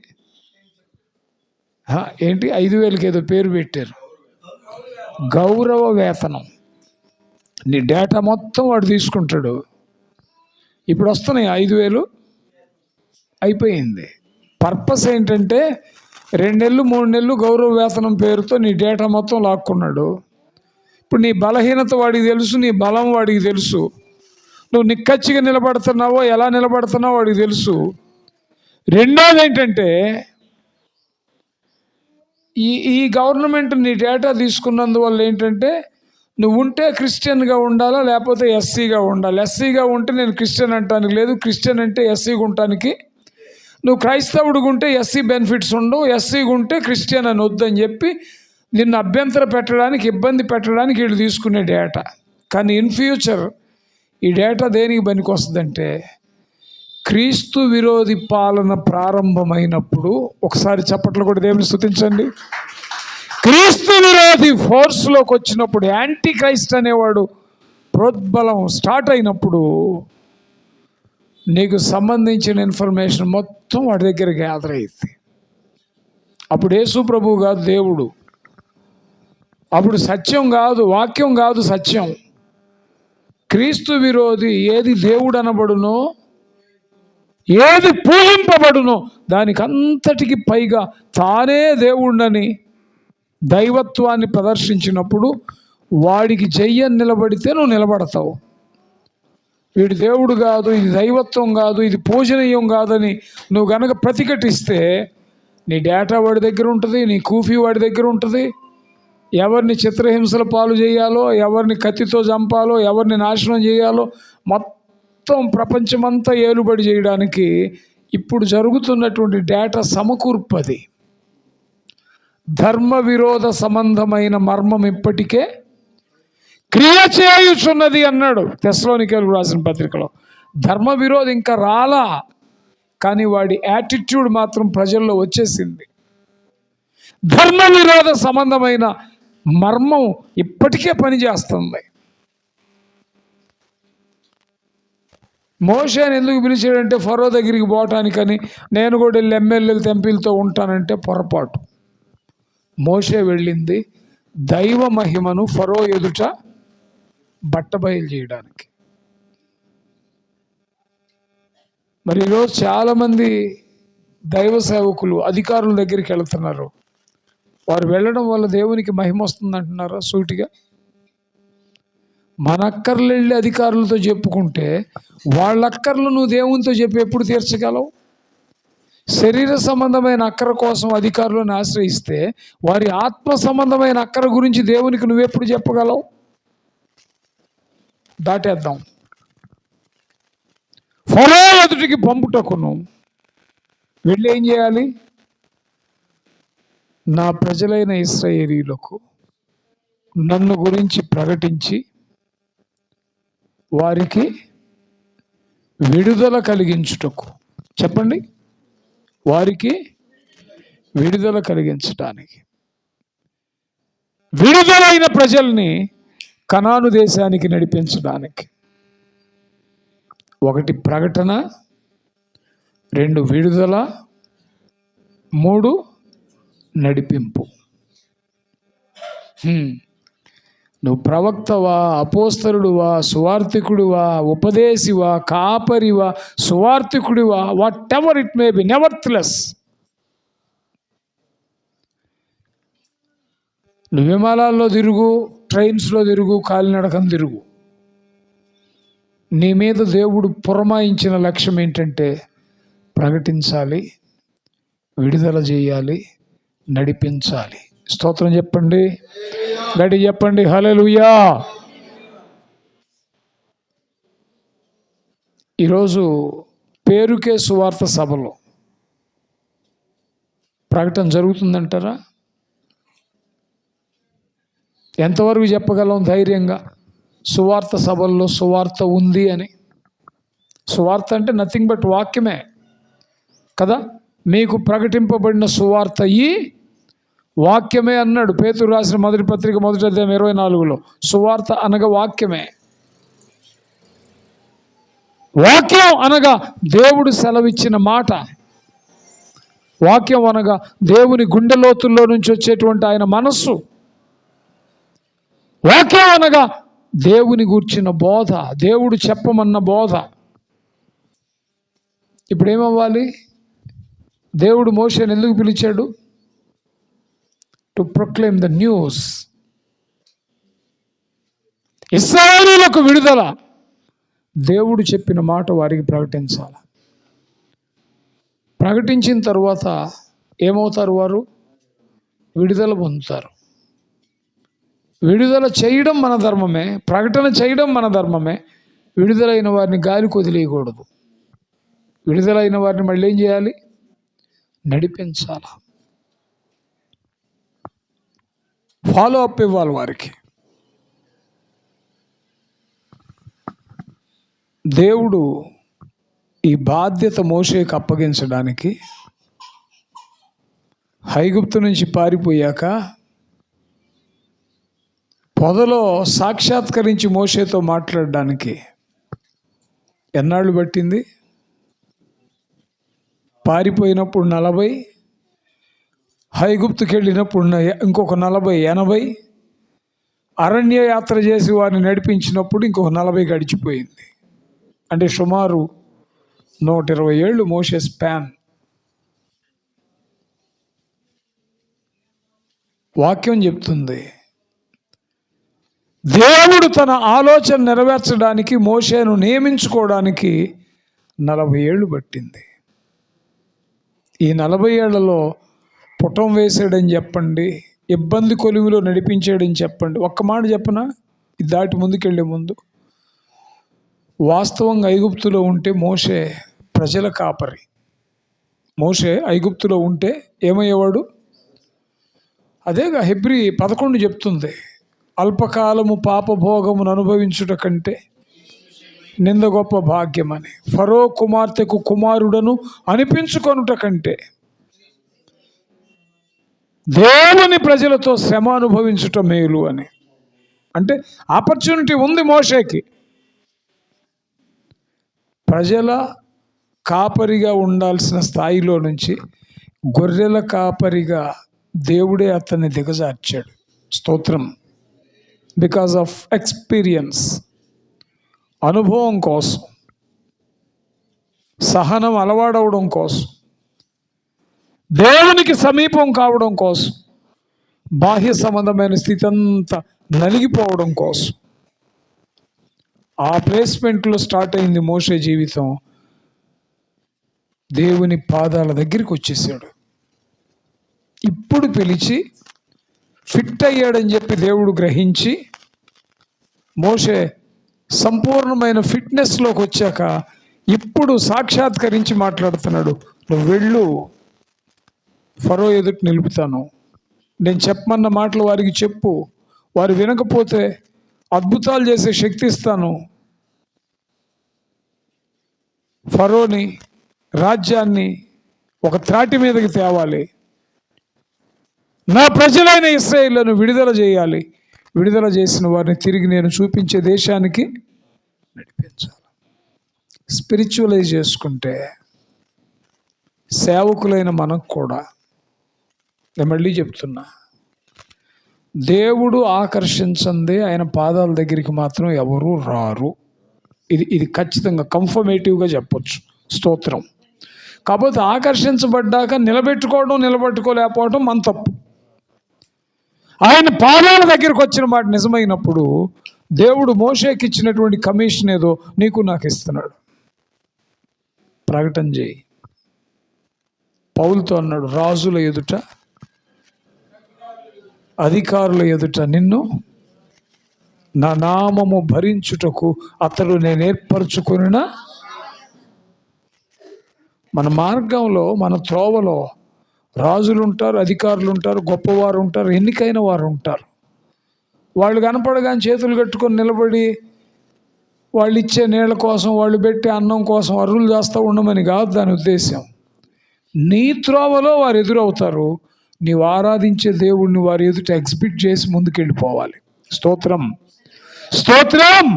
ఏంటి 5,000కి ఏదో పేరు పెట్టారు, గౌరవ వేతనం. నీ డేటా మొత్తం వాడు తీసుకుంటాడు. ఇప్పుడు వస్తున్నాయి 5,000, అయిపోయింది. పర్పస్ ఏంటంటే 2 నెలలు 3 నెలలు గౌరవ వేతనం పేరుతో నీ డేటా మొత్తం లాక్కున్నాడు. ఇప్పుడు నీ బలహీనత వాడికి తెలుసు, నీ బలం వాడికి తెలుసు, నువ్వు నిక్కచ్చిగా నిలబడుతున్నావో ఎలా నిలబడుతున్నావో వాడికి తెలుసు. రెండోది ఏంటంటే ఈ గవర్నమెంట్ నీ డేటా తీసుకున్నందువల్ల ఏంటంటే నువ్వు ఉంటే క్రిస్టియన్గా ఉండాలా, లేకపోతే ఎస్సీగా ఉండాలి. ఎస్సీగా ఉంటే నేను క్రిస్టియన్ అంటానికి లేదు, క్రిస్టియన్ అంటే ఎస్సీగా ఉండటానికి. నువ్వు క్రైస్తవుడిగా ఉంటే ఎస్సీ బెనిఫిట్స్ ఉండవు, ఎస్సీగా ఉంటే క్రిస్టియన్ అని వద్దని చెప్పి నిన్ను అభ్యంతర పెట్టడానికి, ఇబ్బంది పెట్టడానికి వీళ్ళు తీసుకునే డేటా. కానీ ఇన్ ఫ్యూచర్ ఈ డేటా దేనికి పనికి వస్తుందంటే క్రీస్తు విరోధి పాలన ప్రారంభమైనప్పుడు, ఒకసారి చప్పట్లు కూడా దేవుని స్తుతించండి, క్రీస్తు విరోధి ఫోర్స్లోకి వచ్చినప్పుడు, యాంటీ క్రైస్ట్ అనేవాడు ప్రోద్బలం స్టార్ట్ అయినప్పుడు నీకు సంబంధించిన ఇన్ఫర్మేషన్ మొత్తం వాడి దగ్గర గ్యాదర్ అయింది. అప్పుడు యేసు ప్రభువు కాదు దేవుడు, అప్పుడు సత్యం కాదు, వాక్యం కాదు సత్యం. క్రీస్తు విరోధి ఏది దేవుడు అనబడునో, ఏది పూజింపబడునో దానికంతటికి పైగా తానే దేవుడని దైవత్వాన్ని ప్రదర్శించినప్పుడు వాడికి చెయ్యని నిలబడితే నువ్వు నిలబడతావు. వీడు దేవుడు కాదు, ఇది దైవత్వం కాదు, ఇది పూజనీయం కాదని నువ్వు గనక ప్రతిఘటిస్తే నీ డేటా వాడి దగ్గర ఉంటుంది, నీ కూఫీ వాడి దగ్గర ఉంటుంది. ఎవరిని చిత్రహింసల పాలు చేయాలో, ఎవరిని కత్తితో చంపాలో, ఎవరిని నాశనం చేయాలో మొత్తం ప్రపంచమంతా ఏలుబడి చేయడానికి ఇప్పుడు జరుగుతున్నటువంటి డేటా సమకూర్పది. ధర్మ విరోధ సంబంధమైన మర్మం ఇప్పటికే క్రియ చేయుచున్నది అన్నాడు తెస్సలోనికీయులకు రాసిన పత్రికలో. ధర్మ విరోధం ఇంకా రాలా, కానీ వాడి యాటిట్యూడ్ మాత్రం ప్రజల్లో వచ్చేసింది. ధర్మ విరోధ సంబంధమైన మర్మం ఇప్పటికే పనిచేస్తుంది. మోషేని ఎందుకు పిలిచాడంటే ఫరో దగ్గరికి పోవటానికని. నేను కూడా వెళ్ళి ఎమ్మెల్యేలు ఎంపీలతో ఉంటానంటే పొరపాటు. మోషే వెళ్ళింది దైవ మహిమను ఫరో ఎదుట బట్టబయలు చేయడానికి. మరి ఈరోజు చాలామంది దైవ సేవకులు అధికారుల దగ్గరికి వెళ్తున్నారు. వారు వెళ్ళడం వల్ల దేవునికి మహిమ వస్తుంది అంటున్నారా? సూటిగా మన అక్కర్లు వెళ్ళి అధికారులతో చెప్పుకుంటే వాళ్ళ అక్కర్లు నువ్వు దేవునితో చెప్పి ఎప్పుడు తీర్చగలవు? శరీర సంబంధమైన అక్కర కోసం అధికారులను ఆశ్రయిస్తే వారి ఆత్మ సంబంధమైన అక్కర గురించి దేవునికి నువ్వెప్పుడు చెప్పగలవు? దాటేద్దాం. ఫరో ఎదుటికి పంపుటకును వెళ్ళి ఏం చేయాలి? నా ప్రజలైన ఇశ్రాయేలీయులకు నన్ను గురించి ప్రకటించి వారికి విడుదల కలిగించుటకు. చెప్పండి, వారికి విడుదల కలిగించటానికి. విడుదలైన ప్రజల్ని కనాను దేశానికి నడిపించడానికి. 1 ప్రకటన, 2 విడుదల, 3 నడిపింపు. నువ్వు ప్రవక్తవా, అపోస్తలుడువా, సువార్థికుడివా, ఉపదేశివా, కాపరివా, సువార్థికుడివా, whatever it may be, nevertheless నువ్వు విమానాల్లో తిరుగు, ట్రైన్స్లో తిరుగు, కాలినడకం తిరుగు, నీ మీద దేవుడు పురమాయించిన లక్ష్యం ఏంటంటే ప్రకటించాలి, విడుదల చేయాలి, నడిపించాలి. స్తోత్రం చెప్పండి, గడి చెప్పండి, హల్లెలూయా. ఈరోజు పేరుకే సువార్త సభలో ప్రకటన జరుగుతుందంటారా? ఎంతవరకు చెప్పగలం ధైర్యంగా సువార్త సభల్లో సువార్త ఉంది అని? సువార్త అంటే నథింగ్ బట్ వాక్యమే కదా. మీకు ప్రకటింపబడిన సువార్త ఈ వాక్యమే అన్నాడు పేతురు రాసిన మొదటి పత్రిక 1వ అధ్యాయం 24లో. సువార్త అనగా వాక్యమే. వాక్యం అనగా దేవుడు సెలవిచ్చిన మాట. వాక్యం అనగా దేవుని గుండె లోతుల్లో నుంచి వచ్చేటువంటి ఆయన మనస్సు. వాక్యం అనగా దేవుని గూర్చిన బోధ, దేవుడు చెప్పమన్న బోధ. ఇప్పుడు ఏమవ్వాలి? దేవుడు మోషేని ఎందుకు పిలిచాడు? To proclaim the news. ఇశ్రాయేలీయులకు విడుదల, దేవుడు చెప్పిన మాట వారికి ప్రకటించాలి. ప్రకటించిన తర్వాత ఏమవుతారు? వారు విడుదల పొందుతారు. విడుదల చేయడం మన ధర్మమే, ప్రకటన చేయడం మన ధర్మమే. విడుదలైన వారిని గాలికి వదిలేయకూడదు. విడుదలైన వారిని మళ్ళీ ఏం చేయాలి? నడిపించాలి, ఫాలో అప్ ఇవ్వాలి వారికి. దేవుడు ఈ బాధ్యత మోషేకి అప్పగించడానికి ఐగుప్తు నుంచి పారిపోయాక పొదలో సాక్షాత్కరించి మోషేతో మాట్లాడడానికి ఎన్నాళ్ళు పట్టింది? పారిపోయినప్పుడు 40, ఐగుప్తుకి వెళ్ళినప్పుడు ఇంకొక 40, 80, అరణ్య యాత్ర చేసి వారిని నడిపించినప్పుడు ఇంకొక 40 గడిచిపోయింది. అంటే సుమారు 120 ఏళ్ళు మోషే స్పాన్. వాక్యం చెప్తుంది, దేవుడు తన ఆలోచన నెరవేర్చడానికి మోషేను నియమించుకోవడానికి 40 ఏళ్ళు పట్టింది. ఈ 40 ఏళ్లలో పుటం వేసాడని చెప్పండి, ఇబ్బంది కొలువులో నడిపించాడని చెప్పండి. ఒక్క మాట చెప్పనా? ఇది దాటి ముందుకెళ్ళే ముందు, వాస్తవంగా ఐగుప్తులో ఉంటే మోషే ప్రజల కాపరి. మోషే ఐగుప్తులో ఉంటే ఏమయ్యేవాడు? అదేగా హెబ్రీ 11 చెప్తుంది, అల్పకాలము పాపభోగమును అనుభవించుట కంటే నింద గొప్ప భాగ్యమని. ఫరో కుమార్తెకు కుమారుడను అనిపించుకొనుట కంటే దేవుని ప్రజలతో శ్రమ అనుభవించుట మేలు అని. అంటే ఆపర్చునిటీ ఉంది మోషేకి. ప్రజల కాపరిగా ఉండాల్సిన స్థాయిలో నుంచి గొర్రెల కాపరిగా దేవుడే అతన్ని దిగజార్చాడు. స్తోత్రం. బికాజ్ ఆఫ్ ఎక్స్పీరియన్స్, అనుభవం కోసం, సహనం అలవాడవడం కోసం, దేవునికి సమీపం కావడం కోసం, బాహ్య సంబంధమైన స్థితి అంతా నలిగిపోవడం కోసం ఆ ప్లేస్మెంట్లో స్టార్ట్ అయింది మోషే జీవితం. దేవుని పాదాల దగ్గరికి వచ్చేసాడు. ఇప్పుడు పిలిచి ఫిట్ అయ్యాడని చెప్పి దేవుడు గ్రహించి మోషే సంపూర్ణమైన ఫిట్నెస్లోకి వచ్చాక ఇప్పుడు సాక్షాత్కరించి మాట్లాడుతున్నాడు. నువ్వు వెళ్ళు, ఫరో ఎదుట నిలుపుతాను, నేను చెప్పమన్న మాటలు వారికి చెప్పు, వారు వినకపోతే అద్భుతాలు చేసే శక్తి ఇస్తాను, ఫరోని రాజ్యాన్ని ఒక త్రాటి మీదకి తేవాలి, నా ప్రజలైన ఇశ్రాయేలును విడుదల చేయాలి, విడుదల చేసిన వారిని తిరిగి నేను చూపించే దేశానికి నడిపించాలి. స్పిరిచువలైజ్ చేసుకుంటే సేవకులైన మనకు కూడా, నేను మళ్ళీ చెప్తున్నా, దేవుడు ఆకర్షించందే ఆయన పాదాల దగ్గరికి మాత్రం ఎవరు రారు. ఇది ఖచ్చితంగా కన్ఫర్మేటివ్గా చెప్పొచ్చు. స్తోత్రం. కాకపోతే ఆకర్షించబడ్డాక నిలబెట్టుకోలేకపోవడం మన తప్పు. ఆయన పాదాల దగ్గరికి వచ్చిన మాట నిజమైనప్పుడు దేవుడు మోషేకి ఇచ్చినటువంటి కమిషన్ ఏదో నీకు నాకు ఇస్తున్నాడు. ప్రకటన చేయి. పౌలుతో అన్నాడు, రాజుల ఎదుట అధికారుల ఎదుట నిన్ను నా నామము భరించుటకు అతడు నేను ఏర్పరచుకున్న మన మార్గంలో, మన త్రోవలో రాజులు ఉంటారు, అధికారులు ఉంటారు, గొప్పవారు ఉంటారు, ఎన్నికైన వారు ఉంటారు. వాళ్ళు కనపడగానే చేతులు కట్టుకొని నిలబడి వాళ్ళు ఇచ్చే నీళ్ళ కోసం, వాళ్ళు పెట్టే అన్నం కోసం అర్రులు చేస్తూ ఉండమని కాదు దాని ఉద్దేశం. నీ త్రోవలో వారు ఎదురవుతారు, నీవు ఆరాధించే దేవుడిని వారి ఎదుట ఎగ్జిబిట్ చేసి ముందుకెళ్ళిపోవాలి. స్తోత్రం, స్తోత్రం.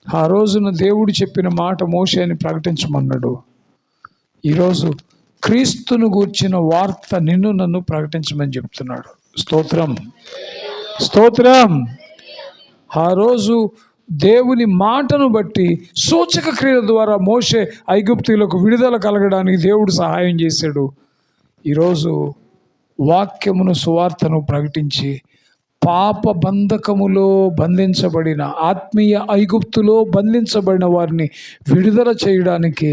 ఆ రోజున దేవుడు చెప్పిన మాట మోషేని ప్రకటించమన్నాడు. ఈరోజు క్రీస్తును గూర్చిన వార్త నిన్ను నన్ను ప్రకటించమని చెప్తున్నాడు. స్తోత్రం, స్తోత్రం. ఆ రోజు దేవుని మాటను బట్టి సూచక క్రియల ద్వారా మోషే ఐగుప్తీయులకు విడుదల కలగడానికి దేవుడు సహాయం చేశాడు. ఈరోజు వాక్యమును, సువార్తను ప్రకటించి పాప బంధకములో బంధించబడిన, ఆత్మీయ ఐగుప్తులో బంధించబడిన వారిని విడుదల చేయడానికి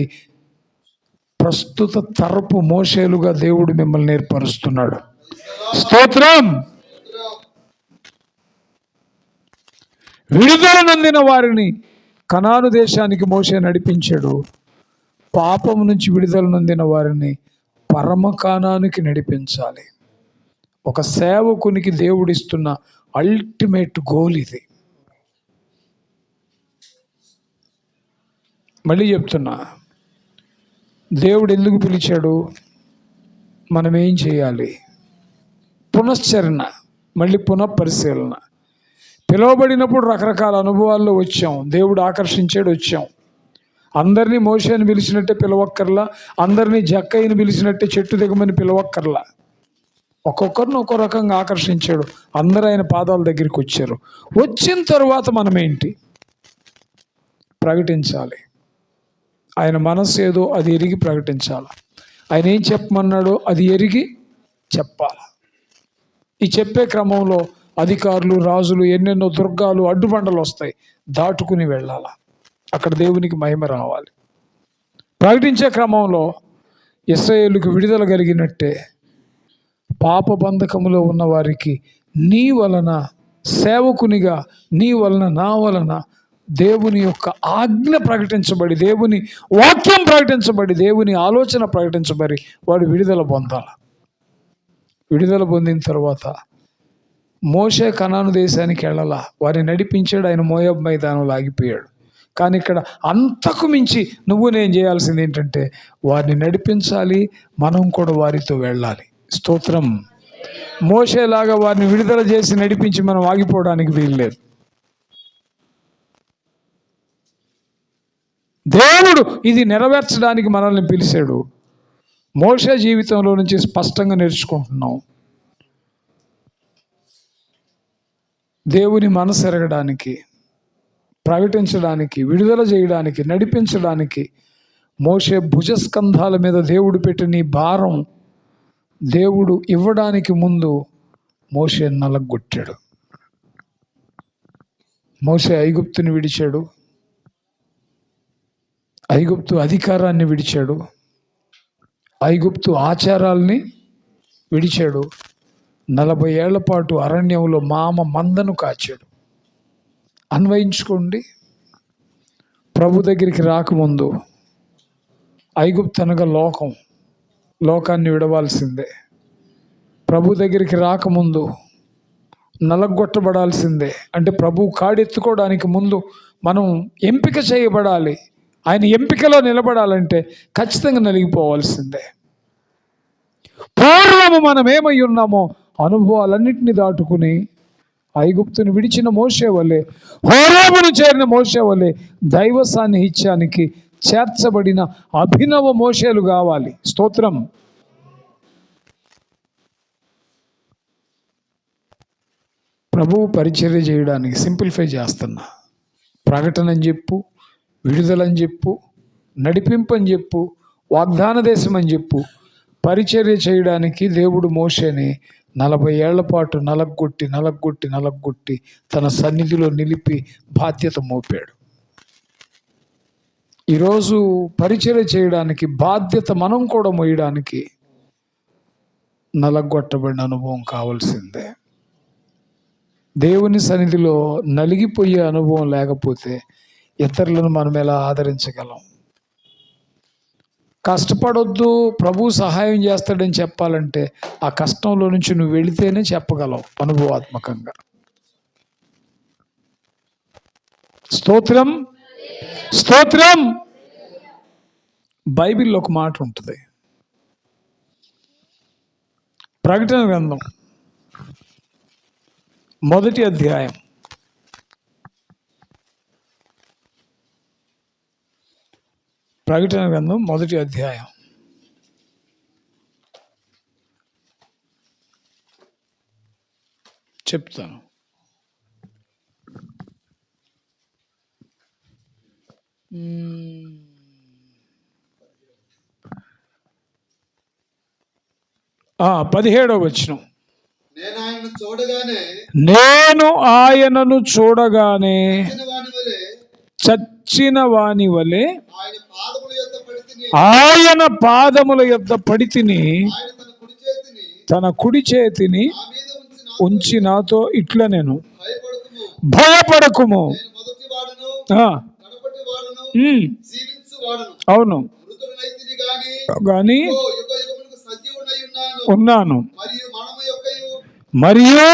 ప్రస్తుత తరపు మోషేలుగా దేవుడు మిమ్మల్ని ఏర్పరుస్తున్నాడు. స్తోత్రం. విడుదల నొందిన వారిని కనాను దేశానికి మోషే నడిపించాడు. పాపం నుంచి విడుదల నొందిన వారిని పరమ కానానికి నడిపించాలి. ఒక సేవకునికి దేవుడిస్తున్న అల్టిమేట్ గోల్ ఇది. మళ్ళీ చెప్తున్నా, దేవుడు ఎందుకు పిలిచాడు, మనం ఏం చేయాలి? పునశ్చరణ, మళ్ళీ పునఃపరిశీలన. పిలువబడినప్పుడు రకరకాల అనుభవాల్లో వచ్చాం, దేవుడు ఆకర్షించాడు, వచ్చాం. అందరినీ మోషేని పిలిచినట్టే పిలవక్కర్లా, అందరినీ జక్కయ్యని పిలిచినట్టే చెట్టు దిగమని పిలవక్కర్లా. ఒక్కొక్కరిని ఒక్కో రకంగా ఆకర్షించాడు. అందరూ ఆయన పాదాల దగ్గరికి వచ్చారు. వచ్చిన తరువాత మనం ఏంటి? ప్రకటించాలి. ఆయన మనసు ఏదో అది ఎరిగి ప్రకటించాలి. ఆయన ఏం చెప్పమన్నాడో అది ఎరిగి చెప్పాలి. ఈ చెప్పే క్రమంలో అధికారులు, రాజులు, ఎన్నెన్నో దుర్గాలు, అడ్డుబండలు వస్తాయి, దాటుకుని వెళ్ళాలి. అక్కడ దేవునికి మహిమ రావాలి. ప్రకటించే క్రమంలో ఇశ్రాయేలుకు విడుదల కలిగినట్టే పాప బంధకములో ఉన్న వారికి నీ వలన, సేవకునిగా నీ వలన, నా వలన దేవుని యొక్క ఆజ్ఞ ప్రకటించబడి, దేవుని వాక్యం ప్రకటించబడి, దేవుని ఆలోచన ప్రకటించబడి వాడు విడుదల పొందాలి. విడుదల పొందిన తర్వాత మోషే కనాను దేశానికి వెళ్ళాల, వారిని నడిపించాడు. ఆయన మోయాబు మైదానంలో ఆగిపోయాడు. కానీ ఇక్కడ అంతకు మించి నువ్వు నేను చేయాల్సింది ఏంటంటే వారిని నడిపించాలి, మనం కూడా వారితో వెళ్ళాలి. స్తోత్రం. మోషేలాగా వారిని విడుదల చేసి నడిపించి మనం ఆగిపోవడానికి వీల్లేదు. దేవుడు ఇది నెరవేర్చడానికి మనల్ని పిలిచాడు. మోషే జీవితంలో నుంచి స్పష్టంగా నేర్చుకుంటున్నాం. దేవుని మనసు ఎరగడానికి, ప్రకటించడానికి, విడుదల చేయడానికి, నడిపించడానికి మోషే భుజస్కంధాల మీద దేవుడు పెట్టిన ఈ భారం దేవుడు ఇవ్వడానికి ముందు మోషే నలగొట్టాడు. మోషే ఐగుప్తుని విడిచాడు, ఐగుప్తు అధికారాన్ని విడిచాడు, ఐగుప్తు ఆచారాల్ని విడిచాడు. 40 ఏళ్ల పాటు అరణ్యంలో మందను కాచాడు. అన్వయించుకోండి. ప్రభు దగ్గరికి రాకముందు ఐగుప్తు అనగా లోకాన్ని విడవాల్సిందే. ప్రభు దగ్గరికి రాకముందు నలగొట్టబడాల్సిందే. అంటే ప్రభు కాడెత్తుకోవడానికి ముందు మనం ఎంపిక చేయబడాలి. ఆయన ఎంపికలో నిలబడాలంటే ఖచ్చితంగా నలిగిపోవాల్సిందే. పూర్వము మనం ఏమై ఉన్నామో అనుభవాలన్నింటినీ దాటుకుని ఐగుప్తుని విడిచిన మోషే వలె, హోరేబును చేరిన మోషే వలె దైవ సాన్నిహిత్యానికి చేర్చబడిన అభినవ మోషేలు కావాలి. స్తోత్రం. ప్రభువు పరిచర్య చేయడానికి సింప్లిఫై చేస్తున్నా. ప్రకటన అని చెప్పు, విడుదలని చెప్పు, నడిపింపని చెప్పు, వాగ్దాన దేశం అని చెప్పు. పరిచర్య చేయడానికి దేవుడు మోషేని 40 ఏళ్ల పాటు నలగొట్టి తన సన్నిధిలో నిలిపి బాధ్యత మోపాడు. ఈరోజు పరిచర్య చేయడానికి బాధ్యత మనం కూడా మోయడానికి నలగొట్టబడిన అనుభవం కావాల్సిందే. దేవుని సన్నిధిలో నలిగిపోయే అనుభవం లేకపోతే ఇతరులను మనం ఎలా ఆదరించగలం? కష్టపడొద్దు, ప్రభు సహాయం చేస్తాడని చెప్పాలంటే ఆ కష్టంలో నుంచి నువ్వు వెళితేనే చెప్పగలవు అనుభవాత్మకంగా. స్తోత్రం, స్తోత్రం. బైబిల్లో ఒక మాట ఉంటుంది. ప్రకటన గ్రంథం 1వ అధ్యాయం. ప్రకటన గ్రంథం 1వ అధ్యాయం. చెప్తాను. ఆ 17వ వచనం. నేను ఆయనను చూడగానే చచ్చిన వాని వలె ఆయన పాదముల యొద్ద పడితిని. తన కుడి చేతిని ఉంచి నాతో ఇట్లా, నేను భయపడకుము. అవును, గాని ఉన్నాను, మరియు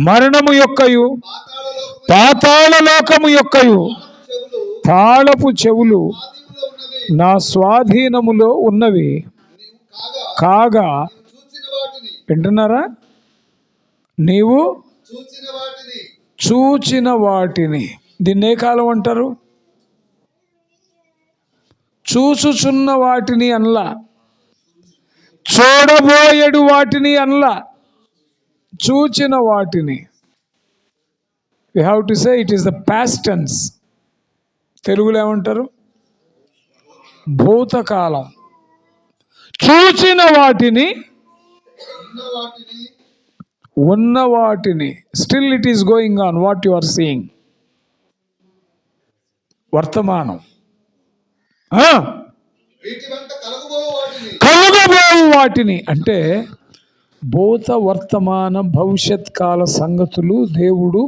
మరణము యొక్కయు పాతాళ లోకము యొక్కయు తాళపు చెవులు నా స్వాధీనములో ఉన్నవి కాగా. వింటున్నారా? నీవు చూచిన వాటిని. దీన్ని ఏ కాలం అంటారు? చూచుచున్న వాటిని అనలా, చూడబోయేడు వాటిని అనలా, చూచిన వాటిని. we have to say it is the past tense. తెలుగులో ఏమంటారు? భూతకాలం. చూచిన వాటిని, ఉన్న వాటిని. Still it is going on. What you are seeing. వర్తమానం. కలుగబోవు వాటిని అంటే భూత, వర్తమాన, భవిష్యత్ కాల సంగతులు దేవుడు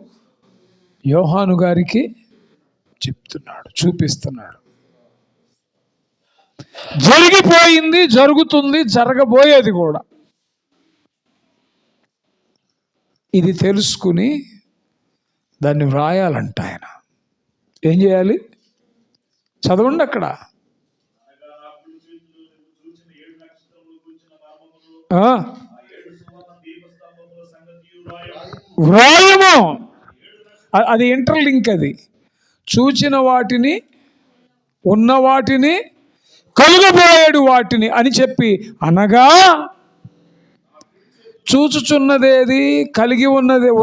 యోహాను గారికి చెప్తున్నాడు, చూపిస్తున్నాడు. జరిగిపోయింది, జరుగుతుంది, జరగబోయేది కూడా. ఇది తెలుసుకుని దాన్ని వ్రాయాలంట ఆయన. ఏం చేయాలి? చదవండి అక్కడ. వ్రాయము. అది ఇంటర్లింక్. అది చూచిన వాటిని, ఉన్న వాటిని, కలుగబోయేడు వాటిని అని చెప్పి, అనగా చూచుచున్నదేది, కలిగి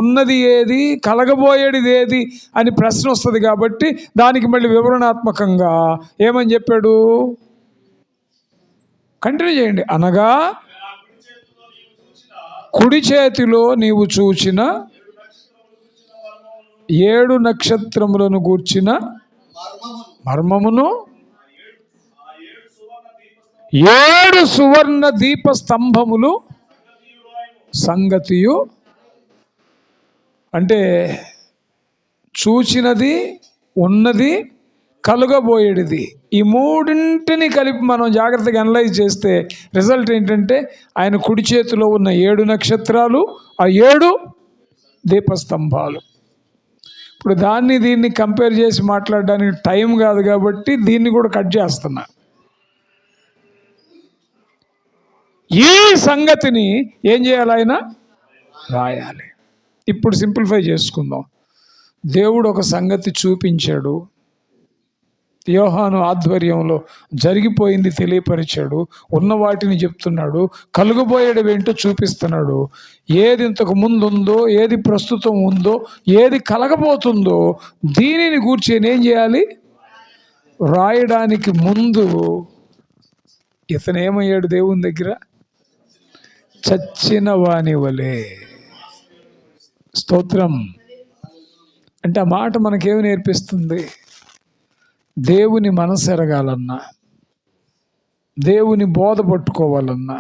ఉన్నది ఏది, కలగబోయేది ఏది అని ప్రశ్న వస్తుంది. కాబట్టి దానికి మళ్ళీ వివరణాత్మకంగా ఏమని చెప్పాడు? కంటిన్యూ చేయండి. అనగా కుడి చేతిలో నీవు చూచిన 7 నక్షత్రములను గూర్చిన మర్మమును, 7 సువర్ణ దీప స్తంభములు సంగతియు. అంటే చూచినది, ఉన్నది, కలుగబోయేది, ఈ మూడింటిని కలిపి మనం జాగ్రత్తగా అనలైజ్ చేస్తే రిజల్ట్ ఏంటంటే ఆయన కుడి చేతిలో ఉన్న 7 నక్షత్రాలు, ఆ 7 దీపస్తంభాలు. ఇప్పుడు దీన్ని కంపేర్ చేసి మాట్లాడడానికి టైం కాదు కాబట్టి దీన్ని కూడా కట్ చేస్తున్నా. ఈ సంగతిని ఏం చేయాలి? ఆయన రాయాలి. ఇప్పుడు సింప్లిఫై చేసుకుందాం. దేవుడు ఒక సంగతి చూపించాడు, యోహాను ఆధ్వర్యంలో జరిగిపోయింది తెలియపరిచాడు, ఉన్న వాటిని చెప్తున్నాడు, కలుగబోయేది ఏంటో చూపిస్తున్నాడు. ఏది ఇంతకు ముందు ఉందో, ఏది ప్రస్తుతం ఉందో, ఏది కలగబోతుందో దీనిని గూర్చి ఏం చేయాలి? రాయడానికి ముందు ఇతను ఏమయ్యాడు? దేవుని దగ్గర చచ్చిన వాని వలే. స్తోత్రం. అంటే ఆ మాట మనకేమి నేర్పిస్తుంది? దేవుని మనసు ఎరగాలన్నా, దేవుని బోధ పట్టుకోవాలన్నా,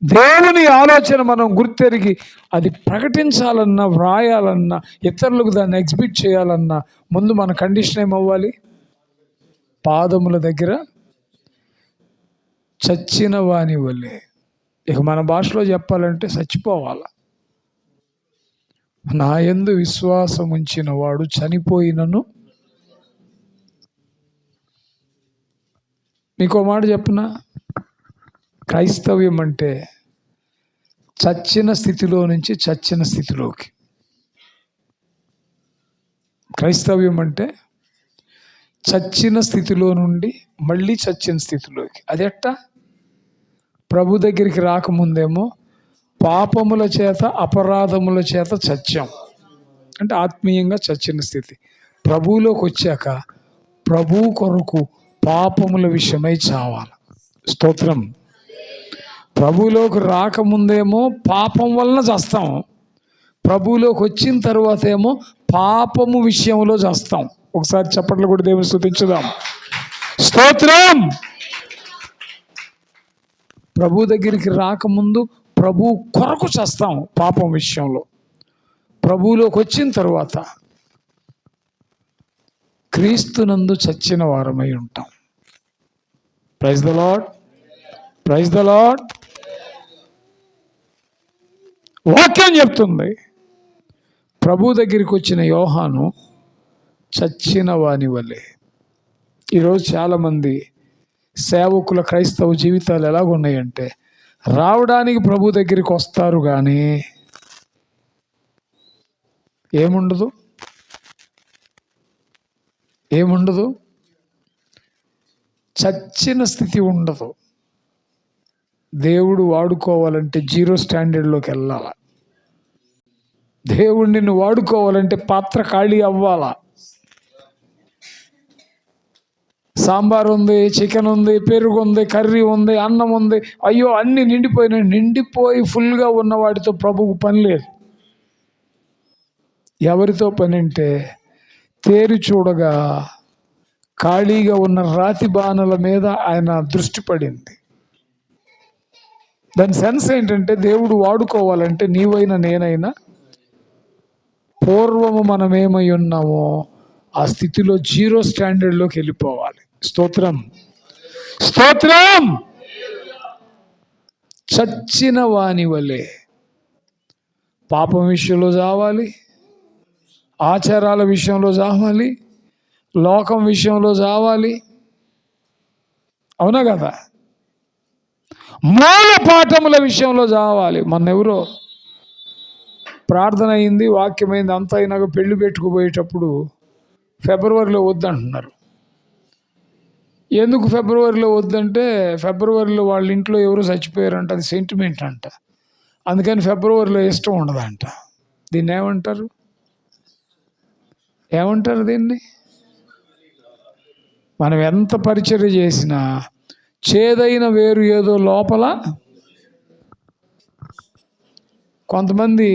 దేవుని ఆలోచన మనం గుర్తెరిగి అది ప్రకటించాలన్నా, వ్రాయాలన్నా, ఇతరులకు దాన్ని ఎగ్జిబిట్ చేయాలన్నా ముందు మన కండిషన్ ఏమవ్వాలి? పాదముల దగ్గర చచ్చిన వాని వలే. ఇక మన భాషలో చెప్పాలంటే చచ్చిపోవాలి. నా యందు విశ్వాసం ఉంచిన వాడు చనిపోయినను. మీకో మాట చెప్పనా? క్రైస్తవ్యం అంటే చచ్చిన స్థితిలో నుంచి చచ్చిన స్థితిలోకి. క్రైస్తవ్యం అంటే చచ్చిన స్థితిలో నుండి మళ్ళీ చచ్చిన స్థితిలోకి. అదెట్టా? ప్రభు దగ్గరికి రాకముందేమో పాపముల చేత, అపరాధముల చేత చచ్చాం, అంటే ఆత్మీయంగా చచ్చిన స్థితి. ప్రభువులోకి వచ్చాక ప్రభు కొరకు పాపముల విషయమై చావాలి. స్తోత్రం. ప్రభువులోకి రాకముందేమో పాపం వలన చేస్తాం, ప్రభువులోకి వచ్చిన తర్వాత ఏమో పాపము విషయంలో చేస్తాం. ఒకసారి చప్పట్లు కూడా దేవుని స్తుతించుదాం. స్తోత్రం. ప్రభు దగ్గరికి రాకముందు ప్రభు కొరకు చేస్తాం పాపం విషయంలో. ప్రభువులోకి వచ్చిన తర్వాత క్రీస్తునందు చచ్చిన వారమై ఉంటాం. Praise the lord, praise the lord. వాక్యం చెప్తుంది, ప్రభు దగ్గరికి వచ్చిన యోహాను చచ్చిన వాని వలె. ఈరోజు చాలామంది సేవకుల క్రైస్తవ జీవితాలు ఎలాగున్నాయంటే రావడానికి ప్రభు దగ్గరికి వస్తారు కానీ ఏముండదు, చచ్చిన స్థితి ఉండదు. దేవుడు వాడుకోవాలంటే 0 స్టాండర్డ్లోకి వెళ్ళాల. దేవుడు నిన్ను వాడుకోవాలంటే పాత్ర ఖాళీ అవ్వాలా. సాంబార్ ఉంది, చికెన్ ఉంది, పెరుగు ఉంది, కర్రీ ఉంది, అన్నం ఉంది, అయ్యో అన్నీ నిండిపోయి ఫుల్గా ఉన్న వాటితో ప్రభువుకు పని లేదు. ఎవరితో పని అంటే తేరి చూడగా ఖాళీగా ఉన్న రాతి బాణల మీద ఆయన దృష్టి పడింది. దాని సెన్స్ ఏంటంటే దేవుడు వాడుకోవాలంటే నీవైనా నేనైనా పూర్వము మనం ఏమై ఉన్నామో ఆ స్థితిలో 0 స్టాండర్డ్లోకి వెళ్ళిపోవాలి. స్తోత్రం, స్తోత్రం. చచ్చిన వాని వలె పాపం విషయంలో చావాలి, ఆచారాల విషయంలో చావాలి, లోకం విషయంలో చావాలి. అవునా కదా? మూల పాఠముల విషయంలో చావాలి. మొన్నెవరో ప్రార్థన అయింది, వాక్యమైంది, అంతా అయినాక పెళ్లి పెట్టుకుపోయేటప్పుడు ఫిబ్రవరిలో వద్దంటున్నారు. ఎందుకు ఫిబ్రవరిలో వద్దంటే ఫిబ్రవరిలో వాళ్ళ ఇంట్లో ఎవరో చచ్చిపోయారంట, అది సెంటిమెంట్ అంట. అందుకని ఫిబ్రవరిలో ఇష్టం ఉండదంట. దీన్ని ఏమంటారు దీన్ని? మనం ఎంత పరిచర్య చేసినా చేదైన వేరు ఏదో లోపల. కొంతమంది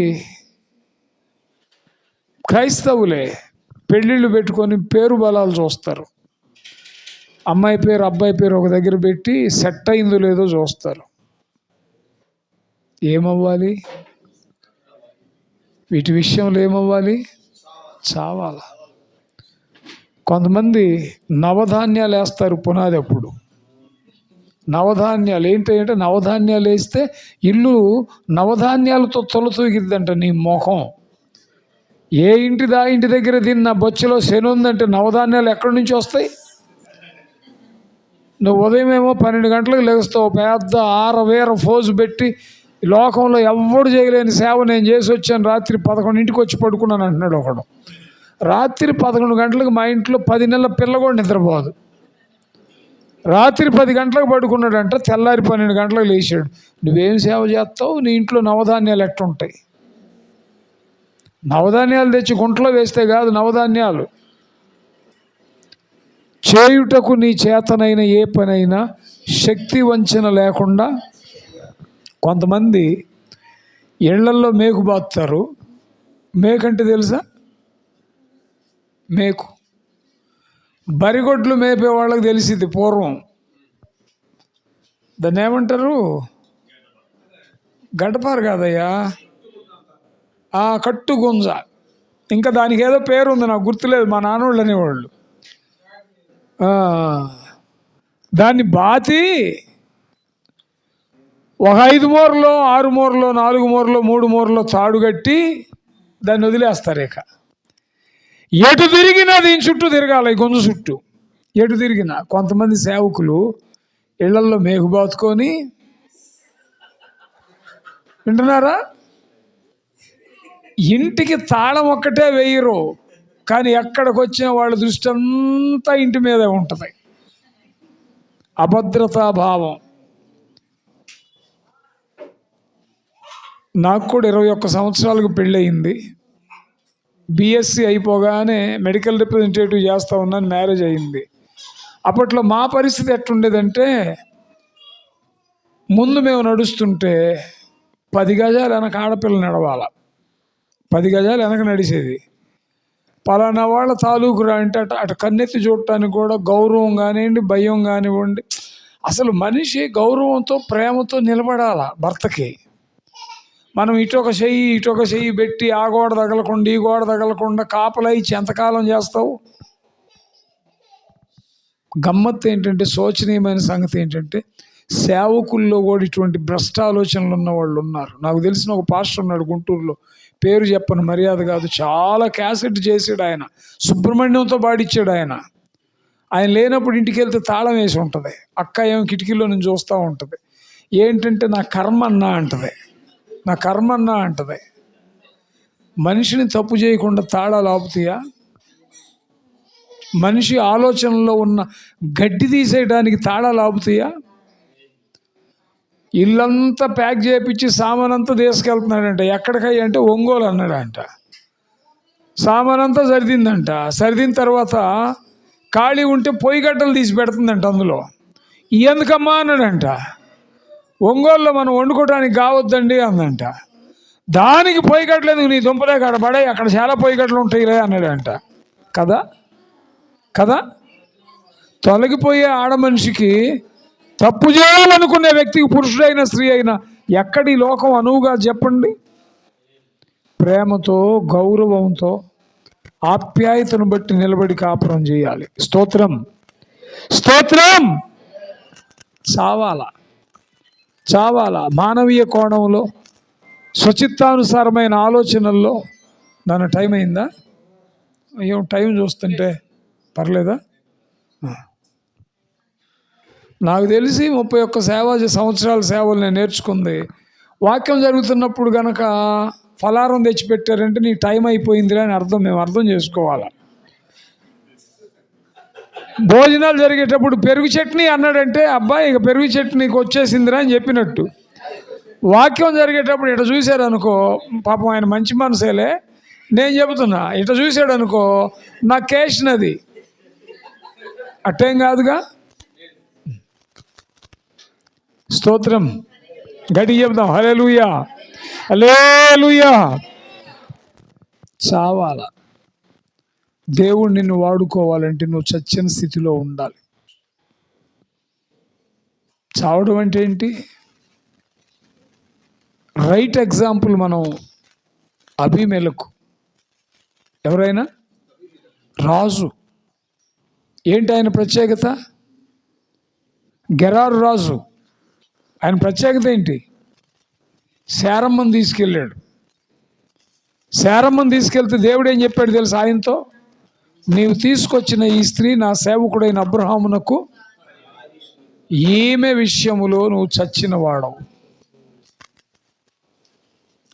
క్రైస్తవులే పెళ్ళిళ్ళు పెట్టుకొని పేరు బలాలు చూస్తారు. అమ్మాయి పేరు అబ్బాయి పేరు ఒక దగ్గర పెట్టి సెట్ అయిందో లేదో చూస్తారు. ఏమవ్వాలి? వీటి విషయంలో ఏమవ్వాలి? చావాలా. కొంతమంది నవధాన్యాలు వేస్తారు పునాది అప్పుడు. నవధాన్యాలు ఏంటంటే నవధాన్యాలు వేస్తే ఇల్లు నవధాన్యాలతో తొలతూగిద్దంట నీ మొహం. ఏ ఇంటి దగ్గర తిన్న బొచ్చలో శని ఉందంటే నవధాన్యాలు ఎక్కడి నుంచి వస్తాయి? నువ్వు ఉదయం ఏమో 12 గంటలకు లెగుస్తావు, పెద్ద ఆరవేర ఫోజు పెట్టి లోకంలో ఎవ్వడు చేయలేని సేవ నేను చేసి వచ్చాను, రాత్రి 11ంటికి వచ్చి పడుకున్నాను అంటున్నాడు ఒకడు. రాత్రి 11 గంటలకు మా ఇంట్లో 10 నెలల పిల్ల కూడా నిద్రపోదు. రాత్రి 10 గంటలకు పడుకున్నాడంట, తెల్లారి 12 గంటలకు లేచాడు. నువ్వేం సేవ చేస్తావు? నీ ఇంట్లో నవధాన్యాలు ఎట్టుంటాయి? నవధాన్యాలు తెచ్చి గుంటలో వేస్తే కాదు, నవధాన్యాలు చేయుటకు నీ చేతనైన ఏ పనైనా శక్తి వంచన లేకుండా. కొంతమంది ఇళ్లల్లో మేకు బాతుతారు. మేకంటే తెలుసా? మేకు బరిగొడ్లు మేపే వాళ్ళకి తెలిసింది పూర్వం. దాన్ని ఏమంటారు? గడ్డపార కాదయ్యా, కట్టు గుంజ. ఇంకా దానికి ఏదో పేరు ఉంది, నాకు గుర్తులేదు. మా నాన్నోళ్ళు అనేవాళ్ళు. దాన్ని బాతి ఒక 5 మూరలో 6 మూరలో 4 మూరలో 3 మూరలో తాడు కట్టి దాన్ని వదిలేస్తారు. ఇక ఎటు తిరిగినా దీని చుట్టూ తిరగాలి, గుంజు చుట్టూ ఎటు తిరిగినా. కొంతమంది సేవకులు ఇళ్లల్లో మేకు బాతుకొని, వింటున్నారా? ఇంటికి తాళం ఒక్కటే వేయరు, కానీ ఎక్కడికి వచ్చిన వాళ్ళ దృష్టి అంతా ఇంటి మీదే ఉంటుంది. అభద్రతా భావం. నాకు కూడా 21 సంవత్సరాలకు పెళ్ళయింది. బిఎస్సి అయిపోగానే మెడికల్ రిప్రజెంటేటివ్ చేస్తూ ఉన్నాను, మ్యారేజ్ అయింది. అప్పట్లో మా పరిస్థితి ఎట్లుండేదంటే, ముందు మేము నడుస్తుంటే 10 గజాలు వెనక ఆడపిల్ల నడవాల. 10 గజాలు వెనక నడిచేది. పలానా వాళ్ళ తాలూకురా అంటే అటు కన్నెత్తి చూడటానికి కూడా గౌరవం కానివ్వండి, భయం కానివ్వండి. అసలు మనిషి గౌరవంతో ప్రేమతో నిలబడాల భర్తకి. మనం ఇటొక చెయ్యి పెట్టి ఆ గోడ తగలకుండా ఈ గోడ తగలకుండా కాపలా ఇచ్చి ఎంతకాలం చేస్తావు? గమ్మత్తు ఏంటంటే, శోచనీయమైన సంగతి ఏంటంటే, సేవకుల్లో కూడా ఇటువంటి భ్రష్ట ఆలోచనలు ఉన్న వాళ్ళు ఉన్నారు. నాకు తెలిసిన ఒక పాస్టర్ ఉన్నాడు గుంటూరులో, పేరు చెప్పను, మర్యాద కాదు. చాలా క్యాసెట్ చేసాడు ఆయన, సుబ్రహ్మణ్యంతో పాడిచ్చాడు ఆయన. ఆయన లేనప్పుడు ఇంటికి వెళ్తే తాళం వేసి ఉంటుంది. అక్క ఏమో కిటికీలో నుంచి చూస్తూ ఉంటుంది. ఏంటంటే నా కర్మ అన్నా అంటది. మనిషిని తప్పు చేయకుండా తాళాలు ఆపుతాయా? మనిషి ఆలోచనలో ఉన్న గడ్డి తీసేయడానికి తాళాలు ఆపుతాయా? ఇల్లంతా ప్యాక్ చేయించి సామానంతా తీసుకెళ్తున్నాడంట. ఎక్కడికయ్యా అంటే ఒంగోలు అన్నాడంట. సామానంతా సరిదిందంట. సరిదిన తర్వాత ఖాళీ ఉంటే పొయ్యి గడ్డలు తీసి పెడుతుందంట. అందులో ఎందుకమ్మా అన్నాడంట. ఒంగోలులో మనం వండుకోవడానికి కావద్దండి అందంట. దానికి పొయ్యి గడ్డలేదు, నీ దుంపలే కాడ పడే, అక్కడ చాలా పొయ్యి గడ్డలు ఉంటాయిలే అన్నాడంట. కదా తొలగిపోయే ఆడమనిషికి, తప్పు చేయాలనుకునే వ్యక్తికి, పురుషుడైనా స్త్రీ అయినా, ఎక్కడి లోకం అనువుగా చెప్పండి? ప్రేమతో, గౌరవంతో, ఆప్యాయతను బట్టి నిలబడి కాపురం చేయాలి. స్తోత్రం. చావాలా మానవీయ కోణంలో, స్వచిత్తానుసారమైన ఆలోచనల్లో. నన్ను టైం అయిందా? ఏం టైం చూస్తుంటే పర్లేదా? నాకు తెలిసి 31 సంవత్సరాల సేవలు నేను నేర్చుకుంది. వాక్యం జరుగుతున్నప్పుడు కనుక ఫలారం తెచ్చిపెట్టారంటే నీ టైం అయిపోయిందిరా అని అర్థం. మేము అర్థం చేసుకోవాలి. భోజనాలు జరిగేటప్పుడు పెరుగు చట్నీ అన్నాడంటే, అబ్బాయి ఇక పెరుగు చట్నీకి వచ్చేసిందిరా అని చెప్పినట్టు. వాక్యం జరిగేటప్పుడు ఇట్లా చూశారు అనుకో, పాపం ఆయన మంచి మనసేలే, నేను చెబుతున్నా, ఇట్లా చూశాడు అనుకో నా కేసినది, అట్టేం కాదుగా. స్తోత్రం, గట్టి చెప్దాం హల్లెలూయా, హల్లెలూయా. చావాలా, దేవుడు నిన్ను వాడుకోవాలంటే నువ్వు చచ్చిన స్థితిలో ఉండాలి. చావడం అంటే ఏంటి? రైట్ ఎగ్జాంపుల్ మనం అబీమెలెకు, ఎవరైనా రాజు, ఏంటి ఆయన ప్రత్యేకత? గెరారు రాజు, ఆయన ప్రత్యేకత ఏంటి? శారమ్మని తీసుకెళ్ళాడు. శారమ్మని తీసుకెళ్తే దేవుడు ఏం చెప్పాడు తెలుసు ఆయనతో? నీవు తీసుకొచ్చిన ఈ స్త్రీ నా సేవకుడైన అబ్రహామునకు ఈమె విషయములో నువ్వు చచ్చిన వాడవు.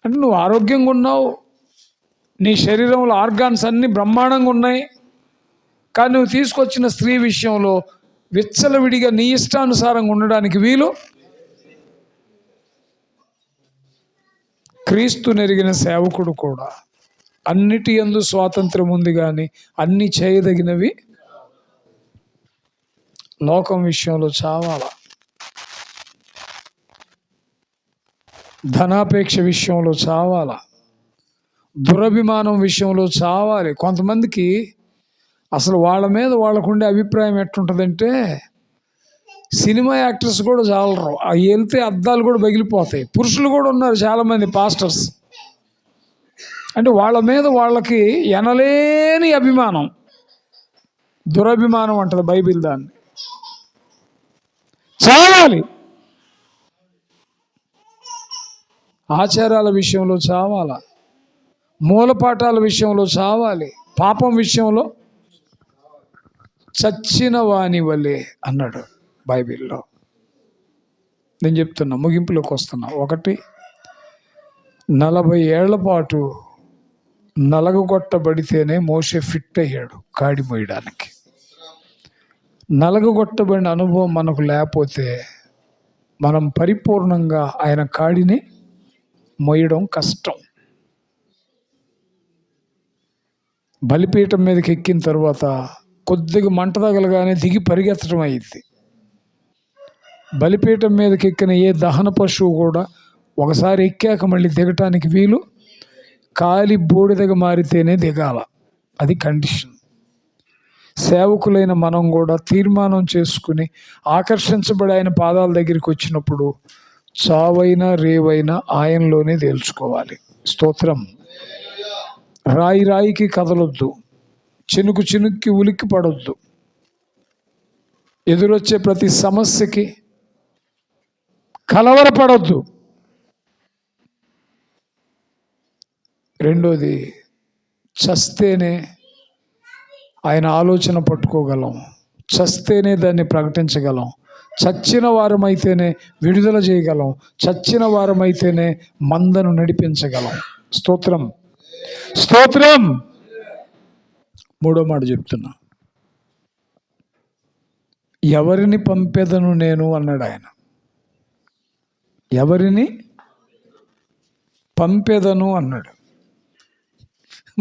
అంటే నువ్వు ఆరోగ్యంగా ఉన్నావు, నీ శరీరంలో ఆర్గాన్స్ అన్నీ బ్రహ్మాండంగా ఉన్నాయి, కానీ నువ్వు తీసుకొచ్చిన స్త్రీ విషయంలో విచ్చలవిడిగా నీ ఇష్టానుసారంగా ఉండడానికి వీలు. క్రీస్తు నెరిగిన సేవకుడు కూడా అన్నిటి యందు స్వాతంత్రం ఉంది, కానీ అన్ని చేయదగినవి లోకం విషయంలో చావాలా, ధనాపేక్ష విషయంలో చావాలా, దురభిమానం విషయంలో చావాలి. కొంతమందికి అసలు వాళ్ళ మీద వాళ్ళకుండే అభిప్రాయం ఎట్లుంటుందంటే, సినిమా యాక్టర్స్ కూడా చాలరు, వెళ్తే అద్దాలు కూడా పగిలిపోతాయి. పురుషులు కూడా ఉన్నారు చాలామంది పాస్టర్స్, అంటే వాళ్ళ మీద వాళ్ళకి ఎనలేని అభిమానం, దురభిమానం అంటది బైబిల్ దాన్ని. చావాలి, ఆచారాల విషయంలో చావాలా, మూలపాఠాల విషయంలో చావాలి, పాపం విషయంలో చచ్చిన వాని వలె అన్నాడు బైబిల్లో. నేను చెప్తున్నా, ముగింపులోకి వస్తున్నా. 1, 40 ఏళ్ల పాటు నలగగొట్టబడితేనే మోషే ఫిట్ అయ్యాడు కాడి మోయడానికి. నలగగొట్టబడిన అనుభవం మనకు లేకపోతే మనం పరిపూర్ణంగా ఆయన కాడిని మోయడం కష్టం. బలిపీఠం మీదకి ఎక్కిన తర్వాత కొద్దిగా మంట తగలగానే దిగి పరిగెత్తడం అయింది. బలిపీఠం మీదకి ఎక్కిన ఏ దహన పశువు కూడా ఒకసారి ఎక్కాక మళ్ళీ దిగటానికి వీలు, కాలి బూడిదగా మారితేనే దిగాల, అది కండిషన్. సేవకులైన మనం కూడా తీర్మానం చేసుకుని ఆకర్షించబడి ఆయన పాదాల దగ్గరికి వచ్చినప్పుడు చావైనా రేవైనా ఆయనలోనే తేల్చుకోవాలి. స్తోత్రం. రాయి రాయికి కదలొద్దు, చినుకు చినుక్కి ఉలిక్కి పడొద్దు, ఎదురొచ్చే ప్రతి సమస్యకి కలవరపడొద్దు. రెండోది, చస్తేనే ఆయన ఆలోచన పట్టుకోగలం, చస్తేనే దాన్ని ప్రకటించగలం, చచ్చిన వారమైతేనే విడుదల చేయగలం, చచ్చిన వారమైతేనే మందను నడిపించగలం. స్తోత్రం, స్తోత్రం. 3వ మాట చెప్తున్నా, ఎవరిని పంపెదను నేను అన్నాడు ఆయన. ఎవరిని పంపెదను అన్నాడు.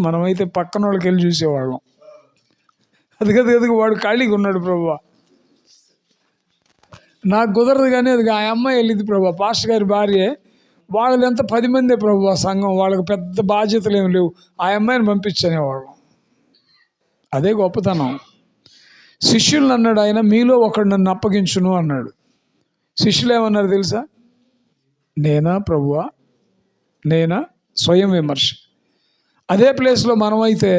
మనమైతే పక్కన వాళ్ళకి వెళ్ళి చూసేవాళ్ళం, అది వాడు ఖాళీగా ఉన్నాడు ప్రభువా, నాకు కుదరదు, కానీ అది ఆ అమ్మాయి వెళ్ళింది ప్రభువా, పాస్టర్ గారి భార్యే, వాళ్ళు ఎంత 10 మందే ప్రభువా సంఘం, వాళ్ళకి పెద్ద బాధ్యతలు ఏమి లేవు, ఆ అమ్మాయిని పంపించనేవాళ్ళం. అదే గొప్పతనం. శిష్యులను అన్నాడు ఆయన, మీలో ఒకడు నన్ను అప్పగించును అన్నాడు. శిష్యులు ఏమన్నారు తెలుసా? నేనా ప్రభువా, నేనా? స్వయం విమర్శ. అదే ప్లేస్లో మనమైతే,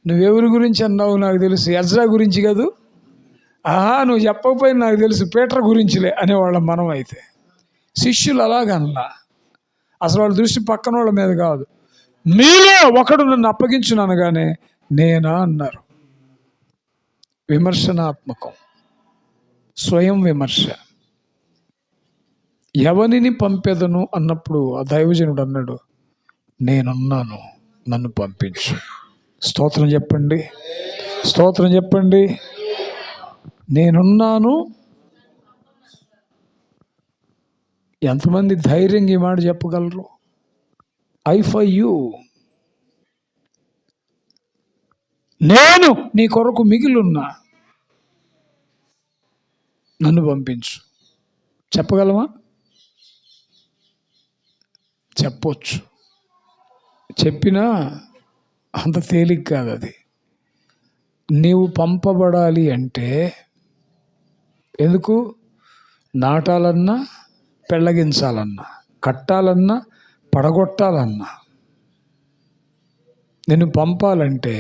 నువ్వెవరి గురించి అన్నావు నాకు తెలుసు, ఎజ్రా గురించి కాదు, నువ్వు చెప్పకపోయినా నాకు తెలుసు, పీటర్ గురించిలే అనేవాళ్ళం మనం అయితే. శిష్యులు అలాగనలా, అసలు వాళ్ళ దృష్టి పక్కన వాళ్ళ మీద కాదు, మీలో ఒకడు నన్ను అప్పగించును అనగానే నేనా అన్నారు. విమర్శనాత్మకం, స్వయం విమర్శ. ఎవరిని పంపెదను అన్నప్పుడు ఆ దైవజనుడు అన్నాడు, నేనున్నాను, నన్ను పంపించు. స్తోత్రం చెప్పండి, స్తోత్రం చెప్పండి. నేనున్నాను, ఎంతమంది ధైర్యంగా ఈ మాట చెప్పగలరు? ఐ ఫర్ యూ, నేను నీ కొరకు మిగిలిన్నా, నన్ను పంపించు. చెప్పగలమా? చెప్పొచ్చు. చెప్పినా అంత తేలిక కాదు అది. నీవు పంపబడాలి అంటే ఎందుకు? నాటాలన్నా, పెళ్ళగించాలన్నా, కట్టాలన్నా, పడగొట్టాలన్నా, నేను పంపాలంటే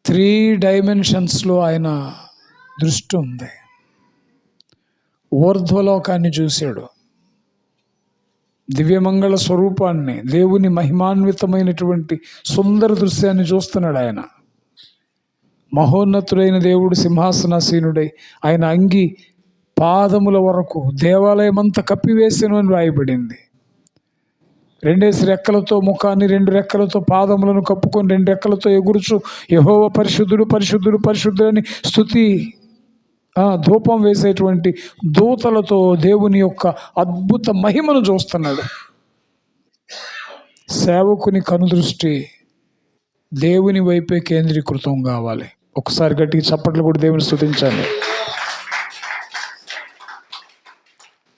3 డైమెన్షన్స్లో ఆయన దృష్టి ఉంది. ఊర్ధ్వలోకాన్ని చూశాడు, దివ్యమంగళ స్వరూపాన్ని, దేవుని మహిమాన్వితమైనటువంటి సుందర దృశ్యాన్ని చూస్తున్నాడు ఆయన. మహోన్నతుడైన దేవుడు సింహాసనాసీనుడై ఆయన అంగి పాదముల వరకు దేవాలయం అంతా కప్పివేసెను అని రాయబడింది. 2 రెక్కలతో ముఖాన్ని, 2 రెక్కలతో పాదములను కప్పుకొని 2 రెక్కలతో ఎగురుచు యెహోవా పరిశుద్ధుడు పరిశుద్ధుడు పరిశుద్ధుడు అని స్తుతి ధూపం వేసేటువంటి దూతలతో దేవుని యొక్క అద్భుత మహిమను చూస్తున్నాడు. సేవకుని కనుదృష్టి దేవుని వైపే కేంద్రీకృతం కావాలి. ఒకసారి గట్టిగా చప్పట్లు కూడా దేవుని స్తుతించాలి.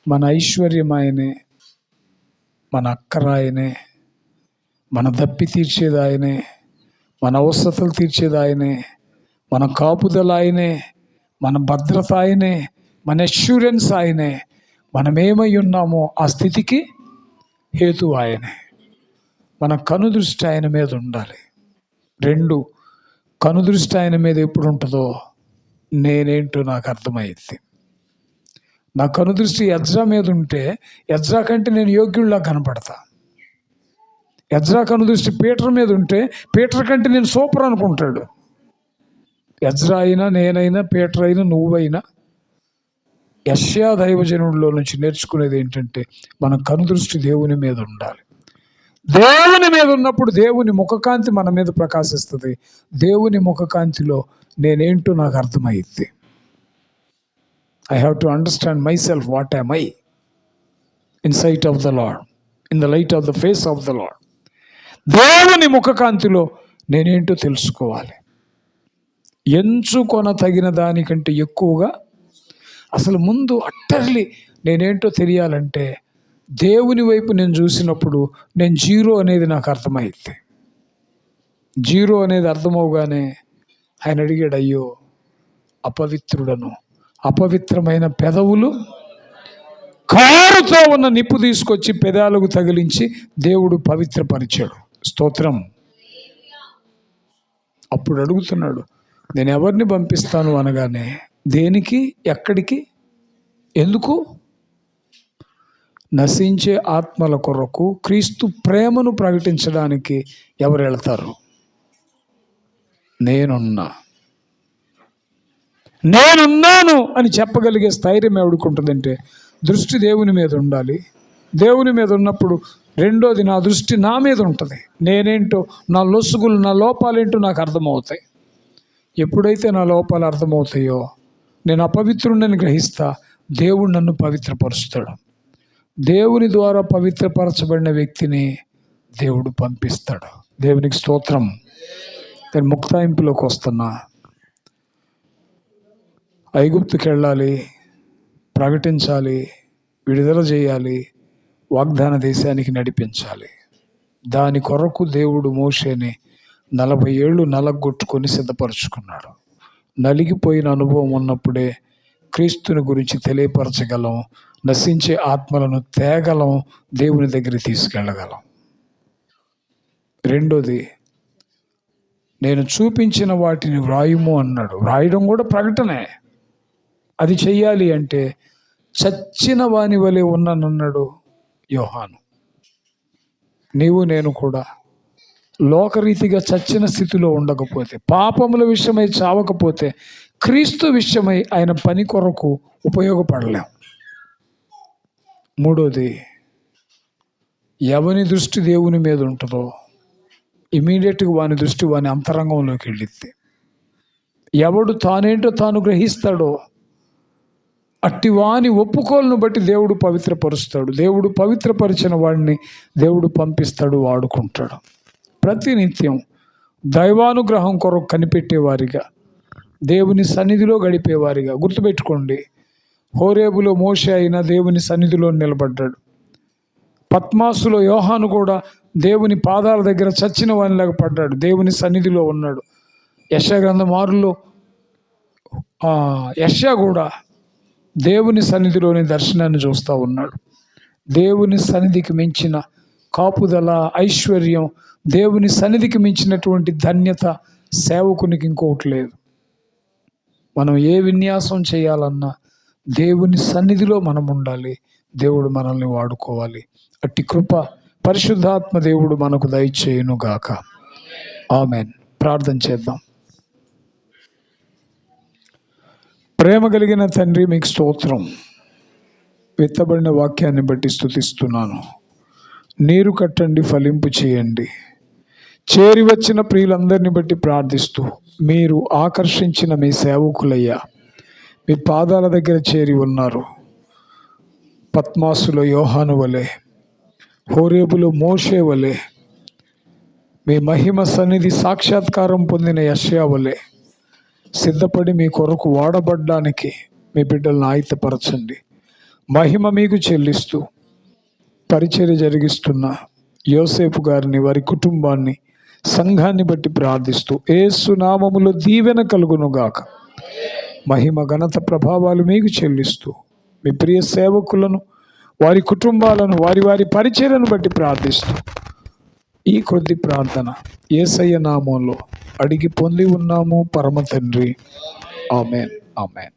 మన ఐశ్వర్యం ఆయనే, మన అక్కర ఆయనే, మన దప్పి తీర్చేది ఆయనే, మన అవసరతలు తీర్చేది ఆయనే, మన కాపుదల ఆయనే, మన భద్రత ఆయనే, మన అష్యూరెన్స్ ఆయనే. మనమేమై ఉన్నామో ఆ స్థితికి హేతు ఆయనే. మన కనుదృష్టి ఆయన మీద ఉండాలి. 2, కనుదృష్టి ఆయన మీద ఎప్పుడు ఉంటుందో నేనేంటో నాకు అర్థమైంది. నా కనుదృష్టి ఎజ్రా మీద ఉంటే ఎజ్రా కంటే నేను యోగ్యుల్లా కనపడతా. ఎజ్రా కనుదృష్టి పీటర్ మీద ఉంటే పీటర్ కంటే నేను సూపర్ అనుకుంటాడు. ఎజ్రా అయినా, నేనైనా, పీటర్ అయినా, నువ్వైనా యెషయా దైవజనుడిలో నుంచి నేర్చుకునేది ఏంటంటే మన కనుదృష్టి దేవుని మీద ఉండాలి. దేవుని మీద ఉన్నప్పుడు దేవుని ముఖకాంతి మన మీద ప్రకాశిస్తుంది. దేవుని ముఖకాంతిలో నేనేంటో నాకు అర్థమైంది. I have to understand myself, what am I in sight of the Lord, in the light of the face of the Lord. దేవుని ముఖకాంతిలో నేనేంటో తెలుసుకోవాలి. ఎంచుకొన తగిన దానికంటే ఎక్కువగా అసలు ముందు అట్టర్లీ నేనేంటో తెలియాలంటే దేవుని వైపు నేను చూసినప్పుడు నేను జీరో అనేది నాకు అర్థమైంది. జీరో అనేది అర్థమవగానే ఆయన అడిగాడు, అయ్యో అపవిత్రుడను, అపవిత్రమైన పెదవులు, కారుతో ఉన్న నిప్పు తీసుకొచ్చి పెదాలకు తగిలించి దేవుడు పవిత్రపరిచాడు. స్తోత్రం. అప్పుడు అడుగుతున్నాడు, నేను ఎవరిని పంపిస్తాను అనగానే దేనికి, ఎక్కడికి, ఎందుకు? నశించే ఆత్మల కొరకు క్రీస్తు ప్రేమను ప్రకటించడానికి ఎవరు వెళ్తారు? నేనున్నాను అని చెప్పగలిగే స్థైర్యం ఎవడుకుంటుందంటే దృష్టి దేవుని మీద ఉండాలి. దేవుని మీద ఉన్నప్పుడు రెండోది నా దృష్టి నా మీద ఉంటుంది. నేనేంటో, నా లొసుగులు, నా లోపాలేంటో నాకు అర్థమవుతాయి. ఎప్పుడైతే నా లోపాలు అర్థమవుతాయో నేను అపవిత్రుడని గ్రహిస్తా, దేవుడు నన్ను పవిత్రపరుస్తాడు. దేవుని ద్వారా పవిత్రపరచబడిన వ్యక్తిని దేవుడు పంపిస్తాడు. దేవునికి స్తోత్రం. నేను ముక్తాయింపులోకి వస్తున్నా. ఐగుప్తుకి వెళ్ళాలి, ప్రకటించాలి, విడుదల చేయాలి, వాగ్దాన దేశానికి నడిపించాలి. దాని కొరకు దేవుడు మోషేని 40 ఏళ్ళు నలగొట్టుకొని సిద్ధపరచుకున్నాడు. నలిగిపోయిన అనుభవం ఉన్నప్పుడే క్రీస్తుని గురించి తెలియపరచగలం, నశించే ఆత్మలను తేగలం, దేవుని దగ్గరికి తీసుకెళ్ళగలం. రెండోది, నేను చూపించిన వాటిని వ్రాయుము అన్నాడు. వ్రాయడం కూడా ప్రకటనే. అది చెయ్యాలి అంటే చచ్చిన వాని వలె ఉన్నానన్నాడు యోహాను. నీవు నేను కూడా లోకరీతిగా చచ్చిన స్థితిలో ఉండకపోతే, పాపముల విషయమై చావకపోతే, క్రీస్తు విషయమై ఆయన పని కొరకు ఉపయోగపడలేం. మూడోది, ఎవని దృష్టి దేవుని మీద ఉంటుందో ఇమీడియట్గా వాని దృష్టి వాని అంతరంగంలోకి వెళ్ళిద్ది. ఎవడు తానేంటో తాను గ్రహిస్తాడో అట్టి వాని ఒప్పుకోలను బట్టి దేవుడు పవిత్రపరుస్తాడు. దేవుడు పవిత్రపరిచిన వాడిని దేవుడు పంపిస్తాడు, వాడుకుంటాడు. ప్రతినిత్యం దైవానుగ్రహం కొరకు కనిపెట్టేవారిగా, దేవుని సన్నిధిలో గడిపేవారిగా. గుర్తుపెట్టుకోండి, హోరేబులో మోషే అయినా దేవుని సన్నిధిలో నిలబడ్డాడు. పద్మాసులో యోహాను కూడా దేవుని పాదాల దగ్గర చచ్చిన వానిలాగా పడ్డాడు, దేవుని సన్నిధిలో ఉన్నాడు. యెషయా గ్రంథం 6లో యెషయా కూడా దేవుని సన్నిధిలోని దర్శనాన్ని చూస్తూ ఉన్నాడు. దేవుని సన్నిధికి మించిన కాపుదల, ఐశ్వర్యం, దేవుని సన్నిధికి మించినటువంటి ధన్యత సేవకునికి ఇంకొకటి లేదు. మనం ఏ విన్యాసం చేయాలన్నా దేవుని సన్నిధిలో మనం ఉండాలి. దేవుడు మనల్ని వాడుకోవాలి. అట్టి కృప పరిశుద్ధాత్మ దేవుడు మనకు దయచేయునుగాక. ఆమెన్. ప్రార్థన చేద్దాం. ప్రేమ కలిగిన తండ్రి, మీకు స్తోత్రం. విత్తబడిన వాక్యాన్ని బట్టి స్తుతిస్తున్నాను. నీరు కట్టండి, ఫలింపు చేయండి. చేరి వచ్చిన ప్రియులందరినీ బట్టి ప్రార్థిస్తూ, మీరు ఆకర్షించిన మీ సేవకులయ్యా, మీ పాదాల దగ్గర చేరి ఉన్నారు. పద్మాసులో యోహాను వలె, హోరేబులో మోషే వలె, మీ మహిమ సన్నిధి సాక్షాత్కారం పొందిన యెషయా వలె సిద్ధపడి మీ కొరకు వాడబడ్డానికి మీ బిడ్డలను ఆయుధపరచండి. మహిమ మీకు చెల్లిస్తూ పరిచర్య జరిగిస్తున్న యోసేపు గారిని, వారి కుటుంబాన్ని, సంఘాన్ని బట్టి ప్రార్థిస్తూ యేసు నామములో దీవెన కలుగునుగాక. మహిమ ఘనత ప్రభావాలు మీకు చెల్లిస్తూ మీ ప్రియ సేవకులను, వారి కుటుంబాలను, వారి వారి పరిచర్యను బట్టి ప్రార్థిస్తూ ఈ కొద్ది ప్రార్థన యేసయ్య నామంలో అడిగి పొంది ఉన్నాము పరమ తండ్రి. ఆమెన్. ఆమెన్.